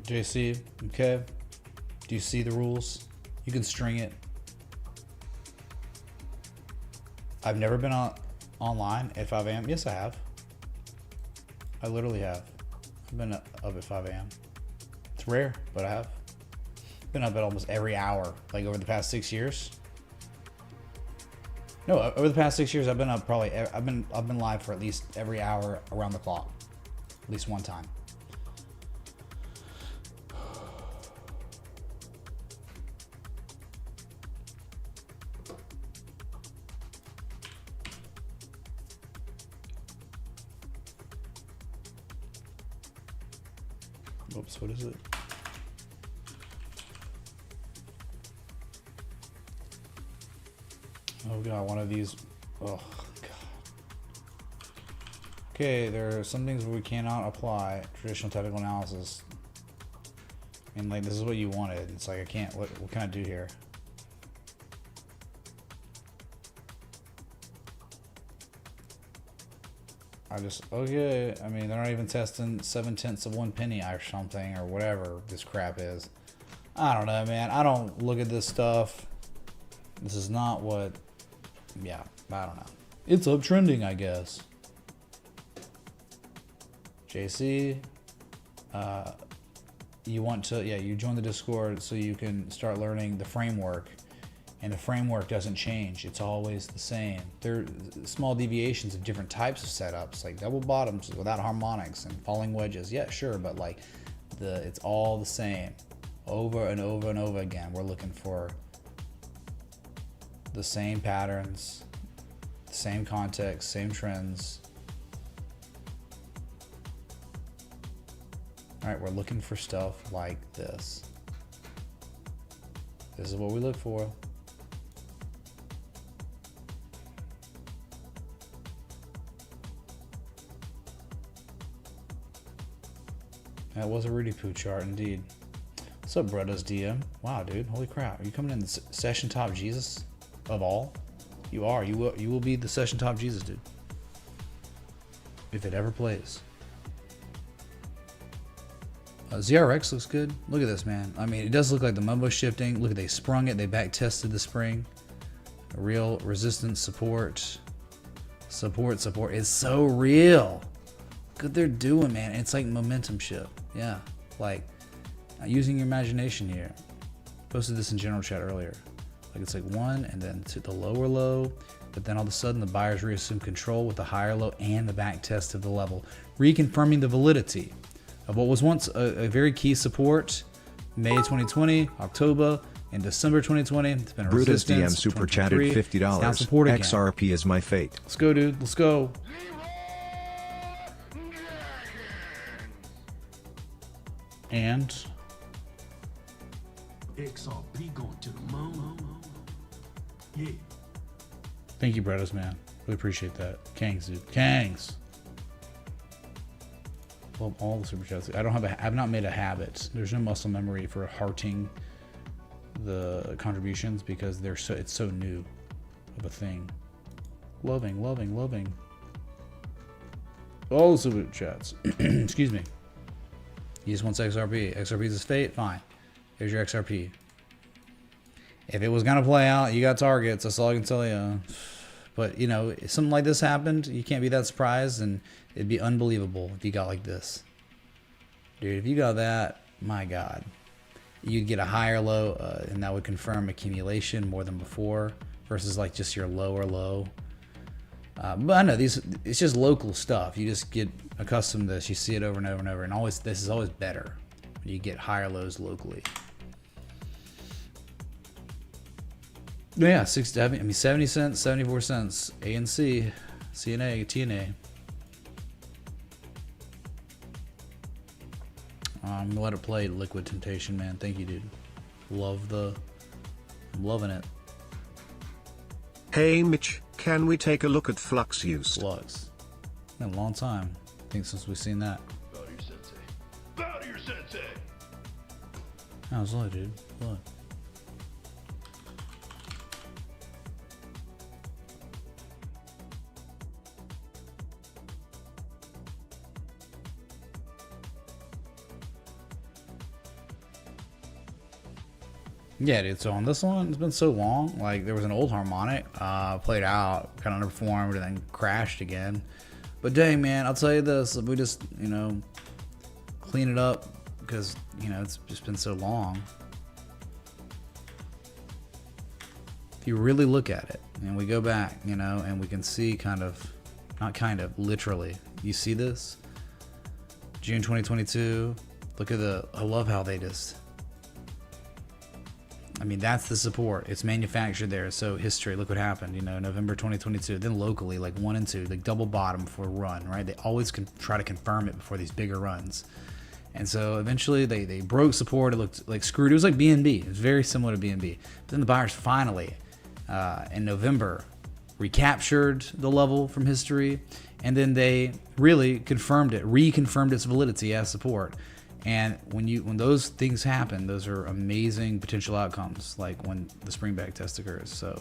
JC, okay? Do you see the rules? You can string it. I've never been online at 5 a.m. Yes, I have. I literally have. I've been up at 5 a.m. It's rare, but I have. Been up at almost every hour, like over the past 6 years. No, over the past 6 years, I've been up probably. I've been live for at least every hour around the clock, at least one time. Oops, what is it? Oh god, one of these. Oh god. Okay, there are some things where we cannot apply traditional technical analysis. And like, this is what you wanted. It's like, I can't. What can I do here? Okay, I mean, they're not even testing 7/10 of 1 penny or something, or whatever this crap is. I don't know, man. I don't look at this stuff. This is not what, yeah, I don't know. It's uptrending, I guess. JC, you want to, yeah, you join the Discord so you can start learning the framework. And the framework doesn't change. It's always the same. There are small deviations of different types of setups, like double bottoms without harmonics and falling wedges. Yeah, sure, but like it's all the same. Over and over and over again. We're looking for the same patterns, the same context, same trends. All right, we're looking for stuff like this. This is what we look for. That was a Rudy Poo chart indeed. What's up, Brutta's DM? Wow, dude, holy crap. Are you coming in the session top Jesus of all? You are. You will be the session top Jesus, dude. If it ever plays. ZRX looks good. Look at this, man. I mean, it does look like the mumbo shifting. Look at, they sprung it. They back tested the spring. A real resistance, support. Support. It's so real. Good they're doing, man. It's like momentum shift. Yeah, like using your imagination here. Posted this in general chat earlier. Like, it's like one and then to the lower low, but then all of a sudden the buyers reassume control with the higher low and the back test of the level, reconfirming the validity of what was once a very key support. May 2020, October, and December 2020. It's been a Brutus DM resistance. super chatted $50. Now support again. XRP is my fate. Let's go, dude. Let's go. And XRP going to the moon. Yeah. thank you, Brettos, man. Really appreciate that. Kangs, dude. Kangs. Well, all the super chats. I've not made a habit. There's no muscle memory for hearting the contributions because it's so new of a thing. Loving. All the super chats. Excuse me. He just wants XRP. XRP is his fate? Fine. Here's your XRP. If it was going to play out, you got targets. That's all I can tell you. But, you know, if something like this happened, you can't be that surprised, and it'd be unbelievable if you got like this. Dude, if you got that, my God. You'd get a higher low, and that would confirm accumulation more than before, versus like just your lower low. But I know it's just local stuff. You just get accustomed to this. You see it over and over and over, and always this is always better when you get higher lows locally. Yeah, 70 cents, 74 cents, ANC, CNA, TNA. I'm gonna let it play. Liquid Temptation, man. Thank you, dude. I'm loving it. Hey Mitch, can we take a look at Flux used? Flux. Been a long time, I think, since we've seen that. Bow to your sensei. Bow to your sensei. How's low, dude? Look. Yeah, dude. So on this one, it's been so long. Like, there was an old harmonic, played out, kind of underperformed, and then crashed again. But dang, man, I'll tell you this: if we just, you know, clean it up, because, you know, it's just been so long. if you really look at it, and we go back, you know, and we can see literally, you see this? June 2022, look at I love how they just, I mean, that's the support. It's manufactured there. So history, look what happened, you know, November 2022. Then locally, like 1 and 2, like double bottom for a run, right? They always can try to confirm it before these bigger runs. And so eventually they broke support. It looked like screwed. It was like BNB. It was very similar to BNB. But then the buyers finally, in November, recaptured the level from history. And then they really reconfirmed its validity as support. And when those things happen, those are amazing potential outcomes, like when the spring back test occurs. So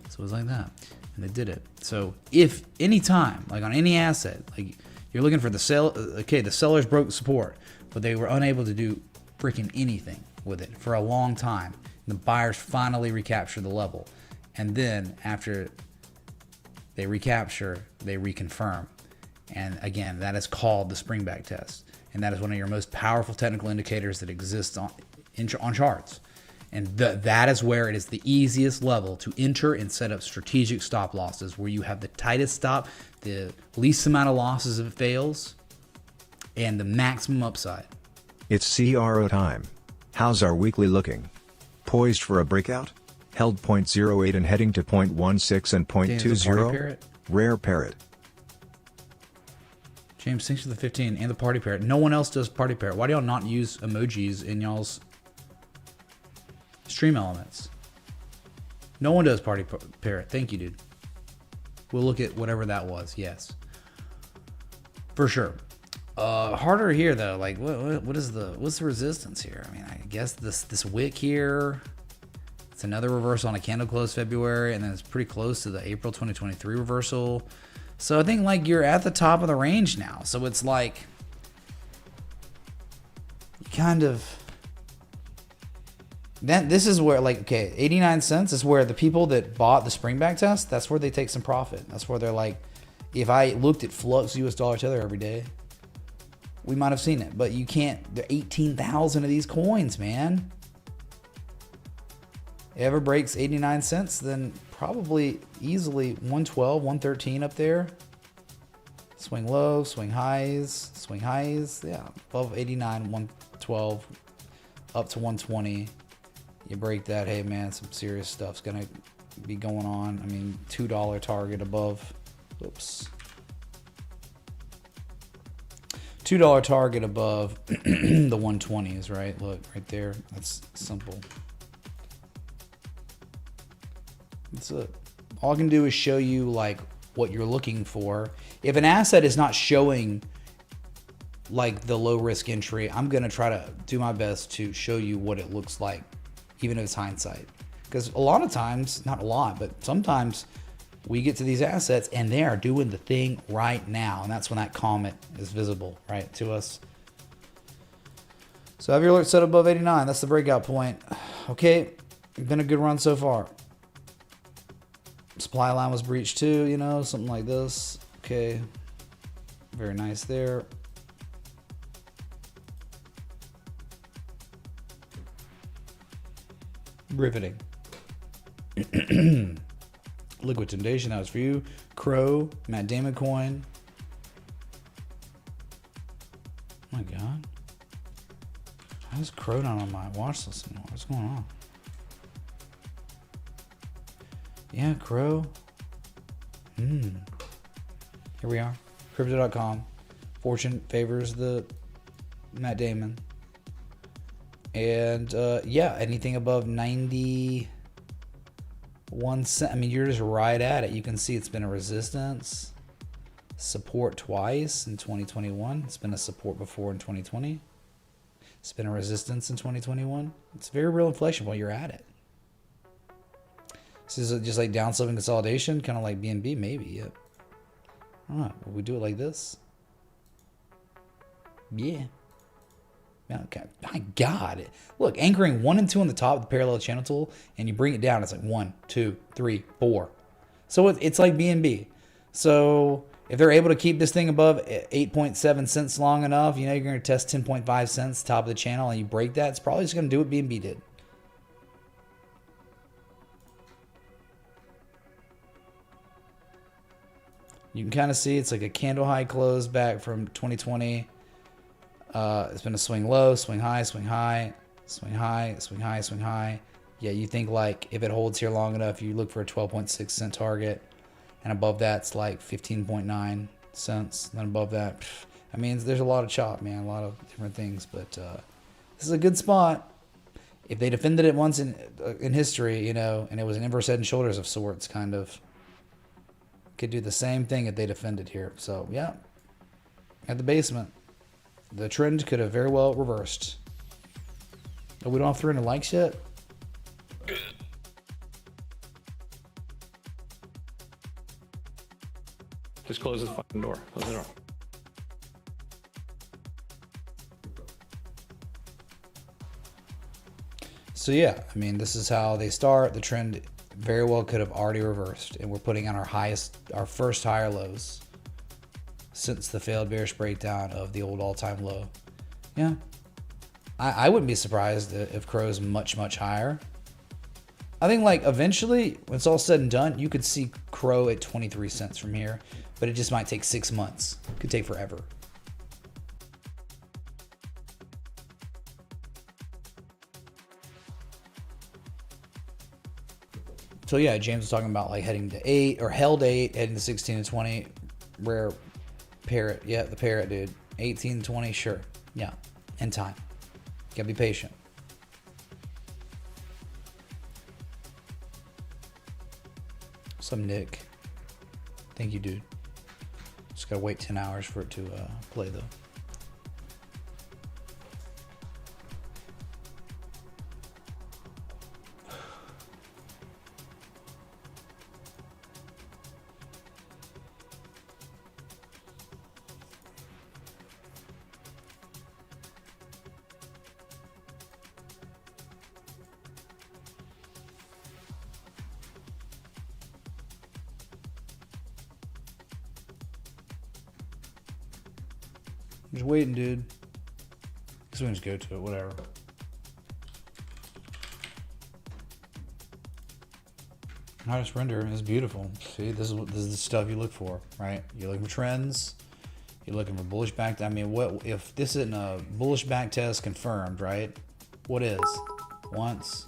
it was like that, and they did it. So if any time, like on any asset, like you're looking for the sell, okay, the sellers broke support, but they were unable to do freaking anything with it for a long time. And the buyers finally recaptured the level, and then after they recapture, they reconfirm. And again, that is called the spring back test. And that is one of your most powerful technical indicators that exists on charts. And that is where it is the easiest level to enter and set up strategic stop losses, where you have the tightest stop, the least amount of losses if it fails, and the maximum upside. It's CRO time. How's our weekly looking? Poised for a breakout? Held 0.08 and heading to 0.16 and James, the party 0.20. parrot? Rare parrot. James, thanks for the 15 and the party parrot. No one else does party parrot. Why do y'all not use emojis in y'all's stream elements? No one does party parrot. Thank you, dude. We'll look at whatever that was. Yes, for sure. Harder here though. Like, what's the resistance here? I mean, I guess this wick here. It's another reversal on a candle close February, and then it's pretty close to the April 2023 reversal. So I think like you're at the top of the range now. So it's like you kind of this is where, like, okay, 89 cents is where the people that bought the spring back test, that's where they take some profit. That's where they're like, if I looked at Flux US dollar tether every day, we might have seen it. But you can't. There are 18,000 of these coins, man. Ever breaks 89 cents, then probably easily 112, 113 up there. Swing low, swing highs. Yeah, above 89, 112, up to 120. You break that, hey man, some serious stuff's gonna be going on. I mean, $2 target above. Oops. $2 target above the 120s, right? Look, right there. That's simple. That's it. All I can do is show you like what you're looking for. If an asset is not showing like the low risk entry, I'm going to try to do my best to show you what it looks like, even if it's hindsight. Because a lot of times, not a lot, but sometimes we get to these assets and they are doing the thing right now. And that's when that comet is visible, right, to us. So have your alert set above 89. That's the breakout point. Okay, been a good run so far. Supply line was breached too, you know, something like this. Okay, very nice there. Riveting. Liquid Temptation, that was for you. Crow, Matt Damon coin. Oh my God. How's Crow not on my watch list anymore? What's going on? Yeah, Crow. Here we are. Crypto.com. Fortune favors the Matt Damon. And yeah, anything above 91 cents. I mean, you're just right at it. You can see it's been a resistance. Support twice in 2021. It's been a support before in 2020. It's been a resistance in 2021. It's a very real inflation while you're at it. This is just like down sloping consolidation, kind of like BNB, maybe. Yep. All right, will we do it like this? Yeah. Okay. My God. Look, anchoring 1 and 2 on the top of the parallel channel tool, and you bring it down. It's like 1, 2, 3, 4. So it's like BNB. So if they're able to keep this thing above 8.7 cents long enough, you know, you're going to test 10.5 cents top of the channel and you break that, it's probably just going to do what BNB did. You can kind of see it's like a candle high close back from 2020. It's been a swing low, swing high, swing high, swing high, swing high, swing high. Yeah, you think like if it holds here long enough, you look for a 12.6 cent target. And above that's like 15.9 cents. Then above that, I mean, there's a lot of chop, man. A lot of different things. But this is a good spot. If they defended it once in history, you know, and it was an inverse head and shoulders of sorts, kind of, could do the same thing if they defended here. So, yeah, at the basement, the trend could have very well reversed. But we don't have 300 likes yet. Just close the fucking door. Close the door. So yeah, I mean, this is how they start. The trend very well could have already reversed, and we're putting on our first higher lows since the failed bearish breakdown of the old all-time low. Yeah, I wouldn't be surprised if Crow's much higher. I think like eventually, when it's all said and done, you could see Crow at 23 cents from here, but it just might take 6 months. It could take forever. So yeah, James was talking about like heading to 8 or held 8, heading to 16 and 20. Rare parrot. Yeah, the parrot, dude. 18 and 20, sure. Yeah, in time. You gotta be patient. What's up, Nick? Thank you, dude. Just gotta wait 10 hours for it to play though. I'm just waiting, dude. This one just go to it, whatever. High render is beautiful. See, this is the stuff you look for, right? You're looking for trends. You're looking for bullish back. I mean, what if this isn't a bullish back test confirmed, right? What is? Once,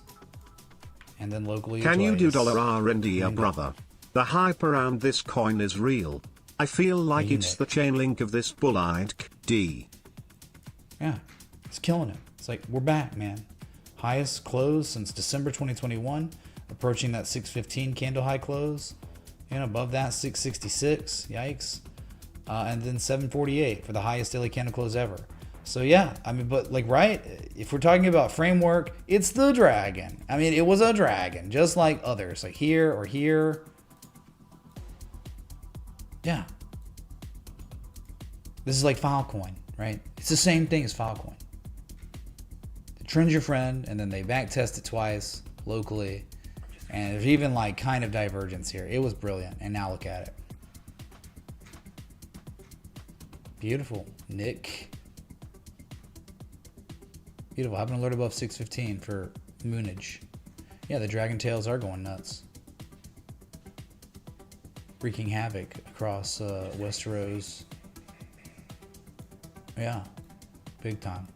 and then locally. Can you do twice. $RND, brother? The hype around this coin is real. I feel like it's the chain link of this bull-eyed D. Yeah, it's killing it. It's like, we're back, man. Highest close since December 2021, approaching that 615 candle high close. And above that, 666, yikes. And then 748 for the highest daily candle close ever. So yeah, I mean, but like, right, if we're talking about framework, it's the dragon. I mean, it was a dragon, just like others, like here or here. Yeah. This is like Filecoin, right? It's the same thing as Filecoin. The trend's your friend, and then they back test it twice locally. And there's even like kind of divergence here. It was brilliant. And now look at it. Beautiful. Nick. Beautiful. Have an alert above 615 for Moonage. Yeah, the dragon tails are going nuts. Wreaking havoc across Westeros. Yeah, big time.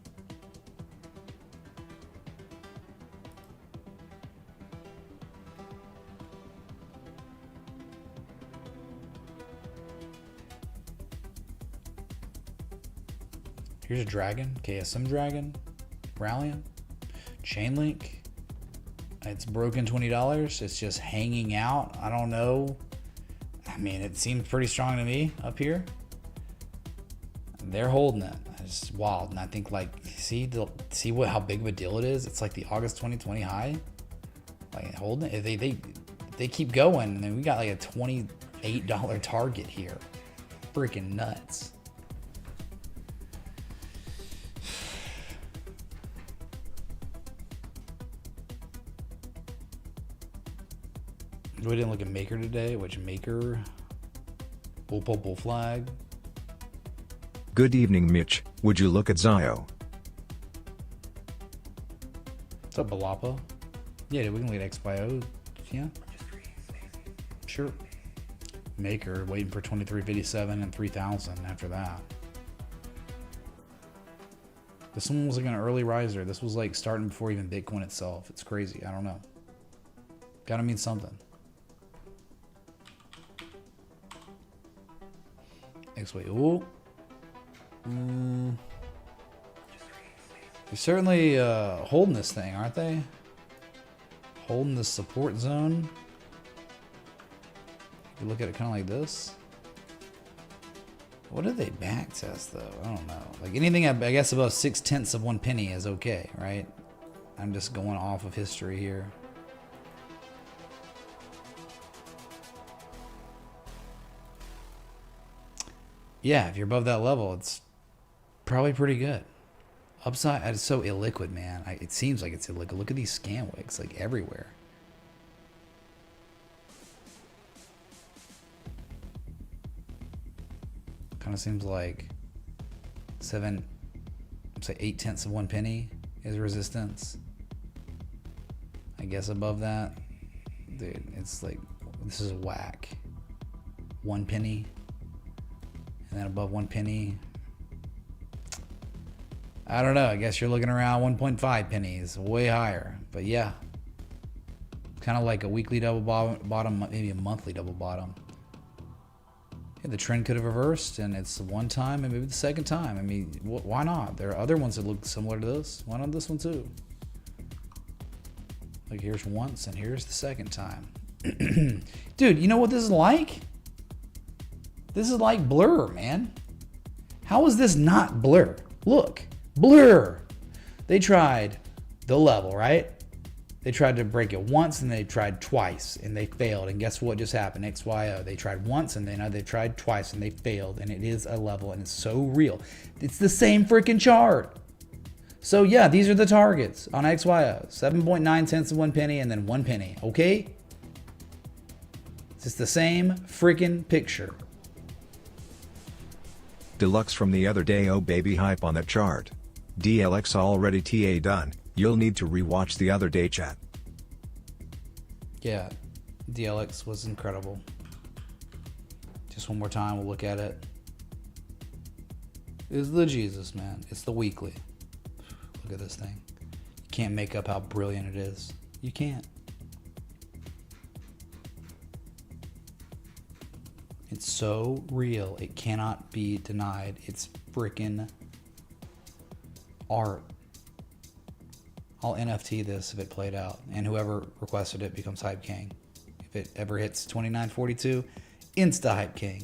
Here's a dragon, KSM dragon, rallying, Chainlink. It's broken $20. It's just hanging out. I don't know. I mean, it seems pretty strong to me up here. They're holding it. It's wild. And I think like, see how big of a deal it is? It's like the August 2020 high. Like holding it. If they keep going, and then we got like a $28 target here. Freaking nuts. We didn't look at Maker today, which Maker Purple flag. Good evening, Mitch. Would you look at Zio? What's up, Balapa? Yeah, we can look at XYO. Yeah. Sure. Maker waiting for 2357 and 3000 after that. This one was like an early riser. This was like starting before even Bitcoin itself. It's crazy. I don't know. Gotta mean something. XYO. They're certainly holding this thing, aren't they? Holding the support zone. You look at it kind of like this. What did they back test though? I don't know. Like anything I guess above 0.6 of 1 penny is okay, right? I'm just going off of history here. Yeah, if you're above that level, it's probably pretty good. Upside, it's so illiquid, man. It seems like it's illiquid. Look at these scam wicks, like everywhere. Kind of seems like 0.8 of 1 penny is resistance. I guess above that, dude, it's like, this is whack. 1 penny. And then above 1 penny, I don't know. I guess you're looking around 1.5 pennies, way higher. But yeah, kind of like a weekly double bottom, maybe a monthly double bottom. Yeah, the trend could have reversed, and it's one time, and maybe the second time. I mean, why not? There are other ones that look similar to this. Why not this one too? Like here's once, and here's the second time. Dude, you know what this is like? This is like Blur, man. How is this not Blur? Look, Blur. They tried the level, right? They tried to break it once and they tried twice and they failed. And guess what just happened? XYO. They tried once and then they tried twice and they failed. And it is a level and it's so real. It's the same freaking chart. So yeah, these are the targets on XYO. 7.9 of 1 penny and then 1 penny. Okay? It's just the same freaking picture. Deluxe from the other day. Oh baby, hype on that chart. DLX already TA done. You'll need to rewatch the other day, chat. Yeah, DLX was incredible. Just one more time, we'll look at it. It's the Jesus, man. It's the weekly. Look at this thing. You can't make up how brilliant it is. You can't. It's so real. It cannot be denied. It's freaking art. I'll NFT this if it played out, and whoever requested it becomes Hype King. If it ever hits 2942, insta Hype King.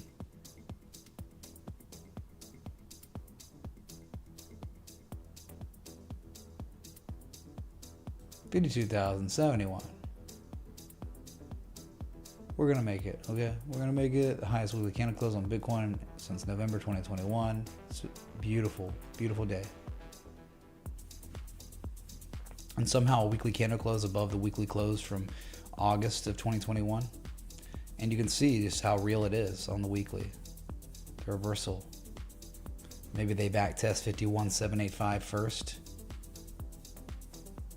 $52,071. We're gonna make it, okay? We're gonna make it the highest weekly candle close on Bitcoin since November 2021. It's a beautiful, beautiful day. And somehow a weekly candle close above the weekly close from August of 2021. And you can see just how real it is on the weekly. The reversal. Maybe they back test 51,785 first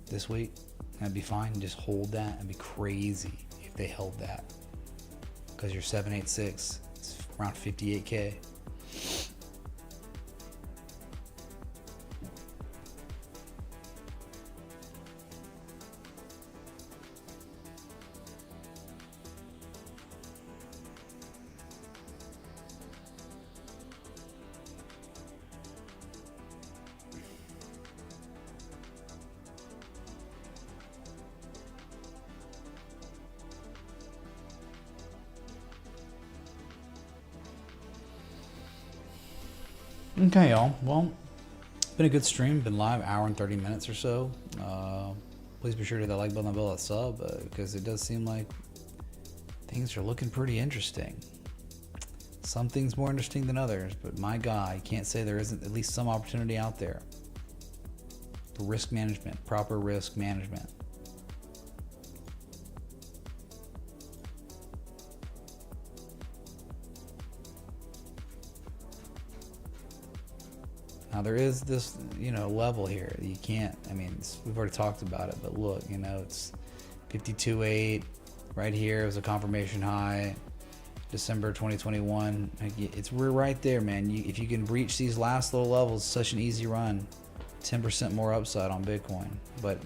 this week. That'd be fine. Just hold that. It'd be crazy if they held that. Because you're 786. It's around 58K. Okay, y'all. Well, been a good stream. Been live hour and 30 minutes or so. Please be sure to hit that like button and bell that sub because it does seem like things are looking pretty interesting. Some things more interesting than others, but my God, I can't say there isn't at least some opportunity out there. Risk management, proper risk management. Now there is this, level here. You can't, we've already talked about it, but look, it's 52.8 right here. It was a confirmation high, December 2021. We're right there, man. If you can breach these last little levels, such an easy run. 10% more upside on Bitcoin, but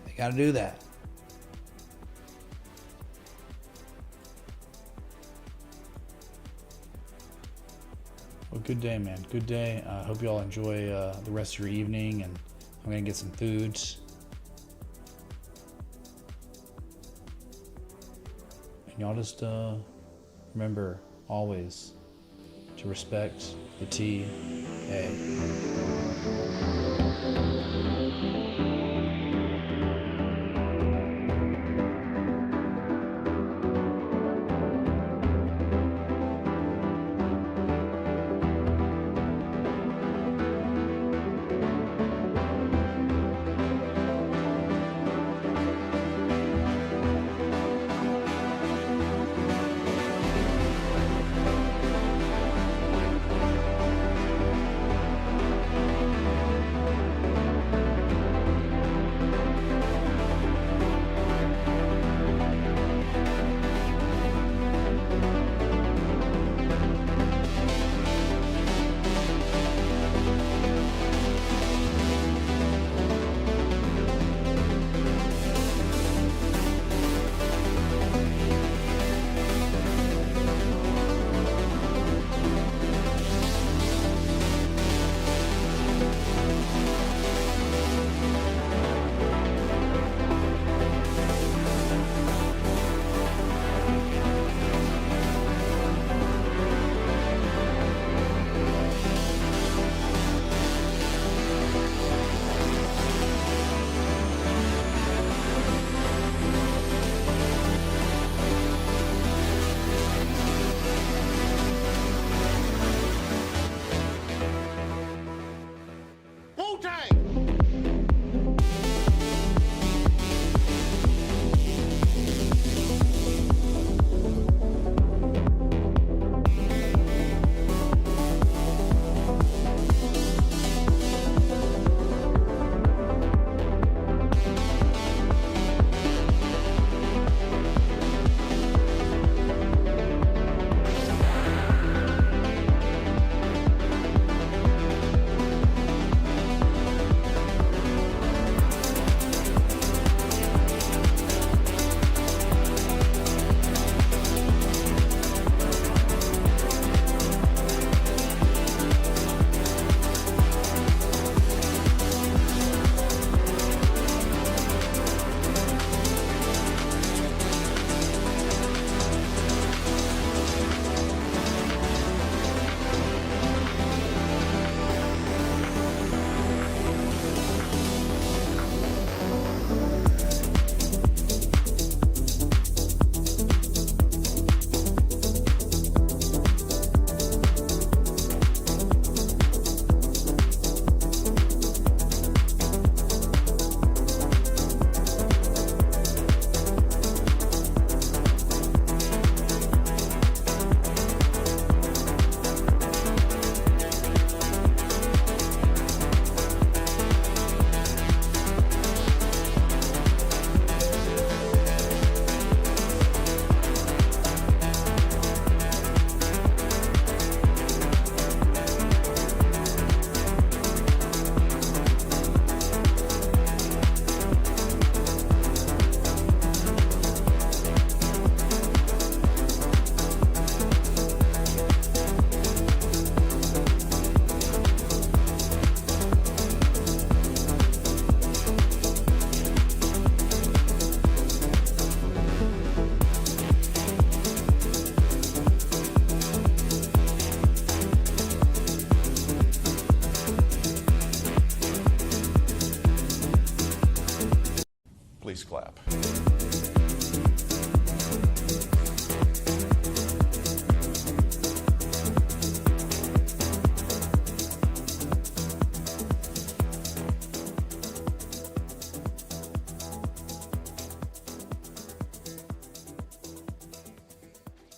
you got to do that. Well, good day, man. Good day. I hope you all enjoy the rest of your evening, and I'm gonna get some foods. And y'all just remember always to respect the TA. Please clap.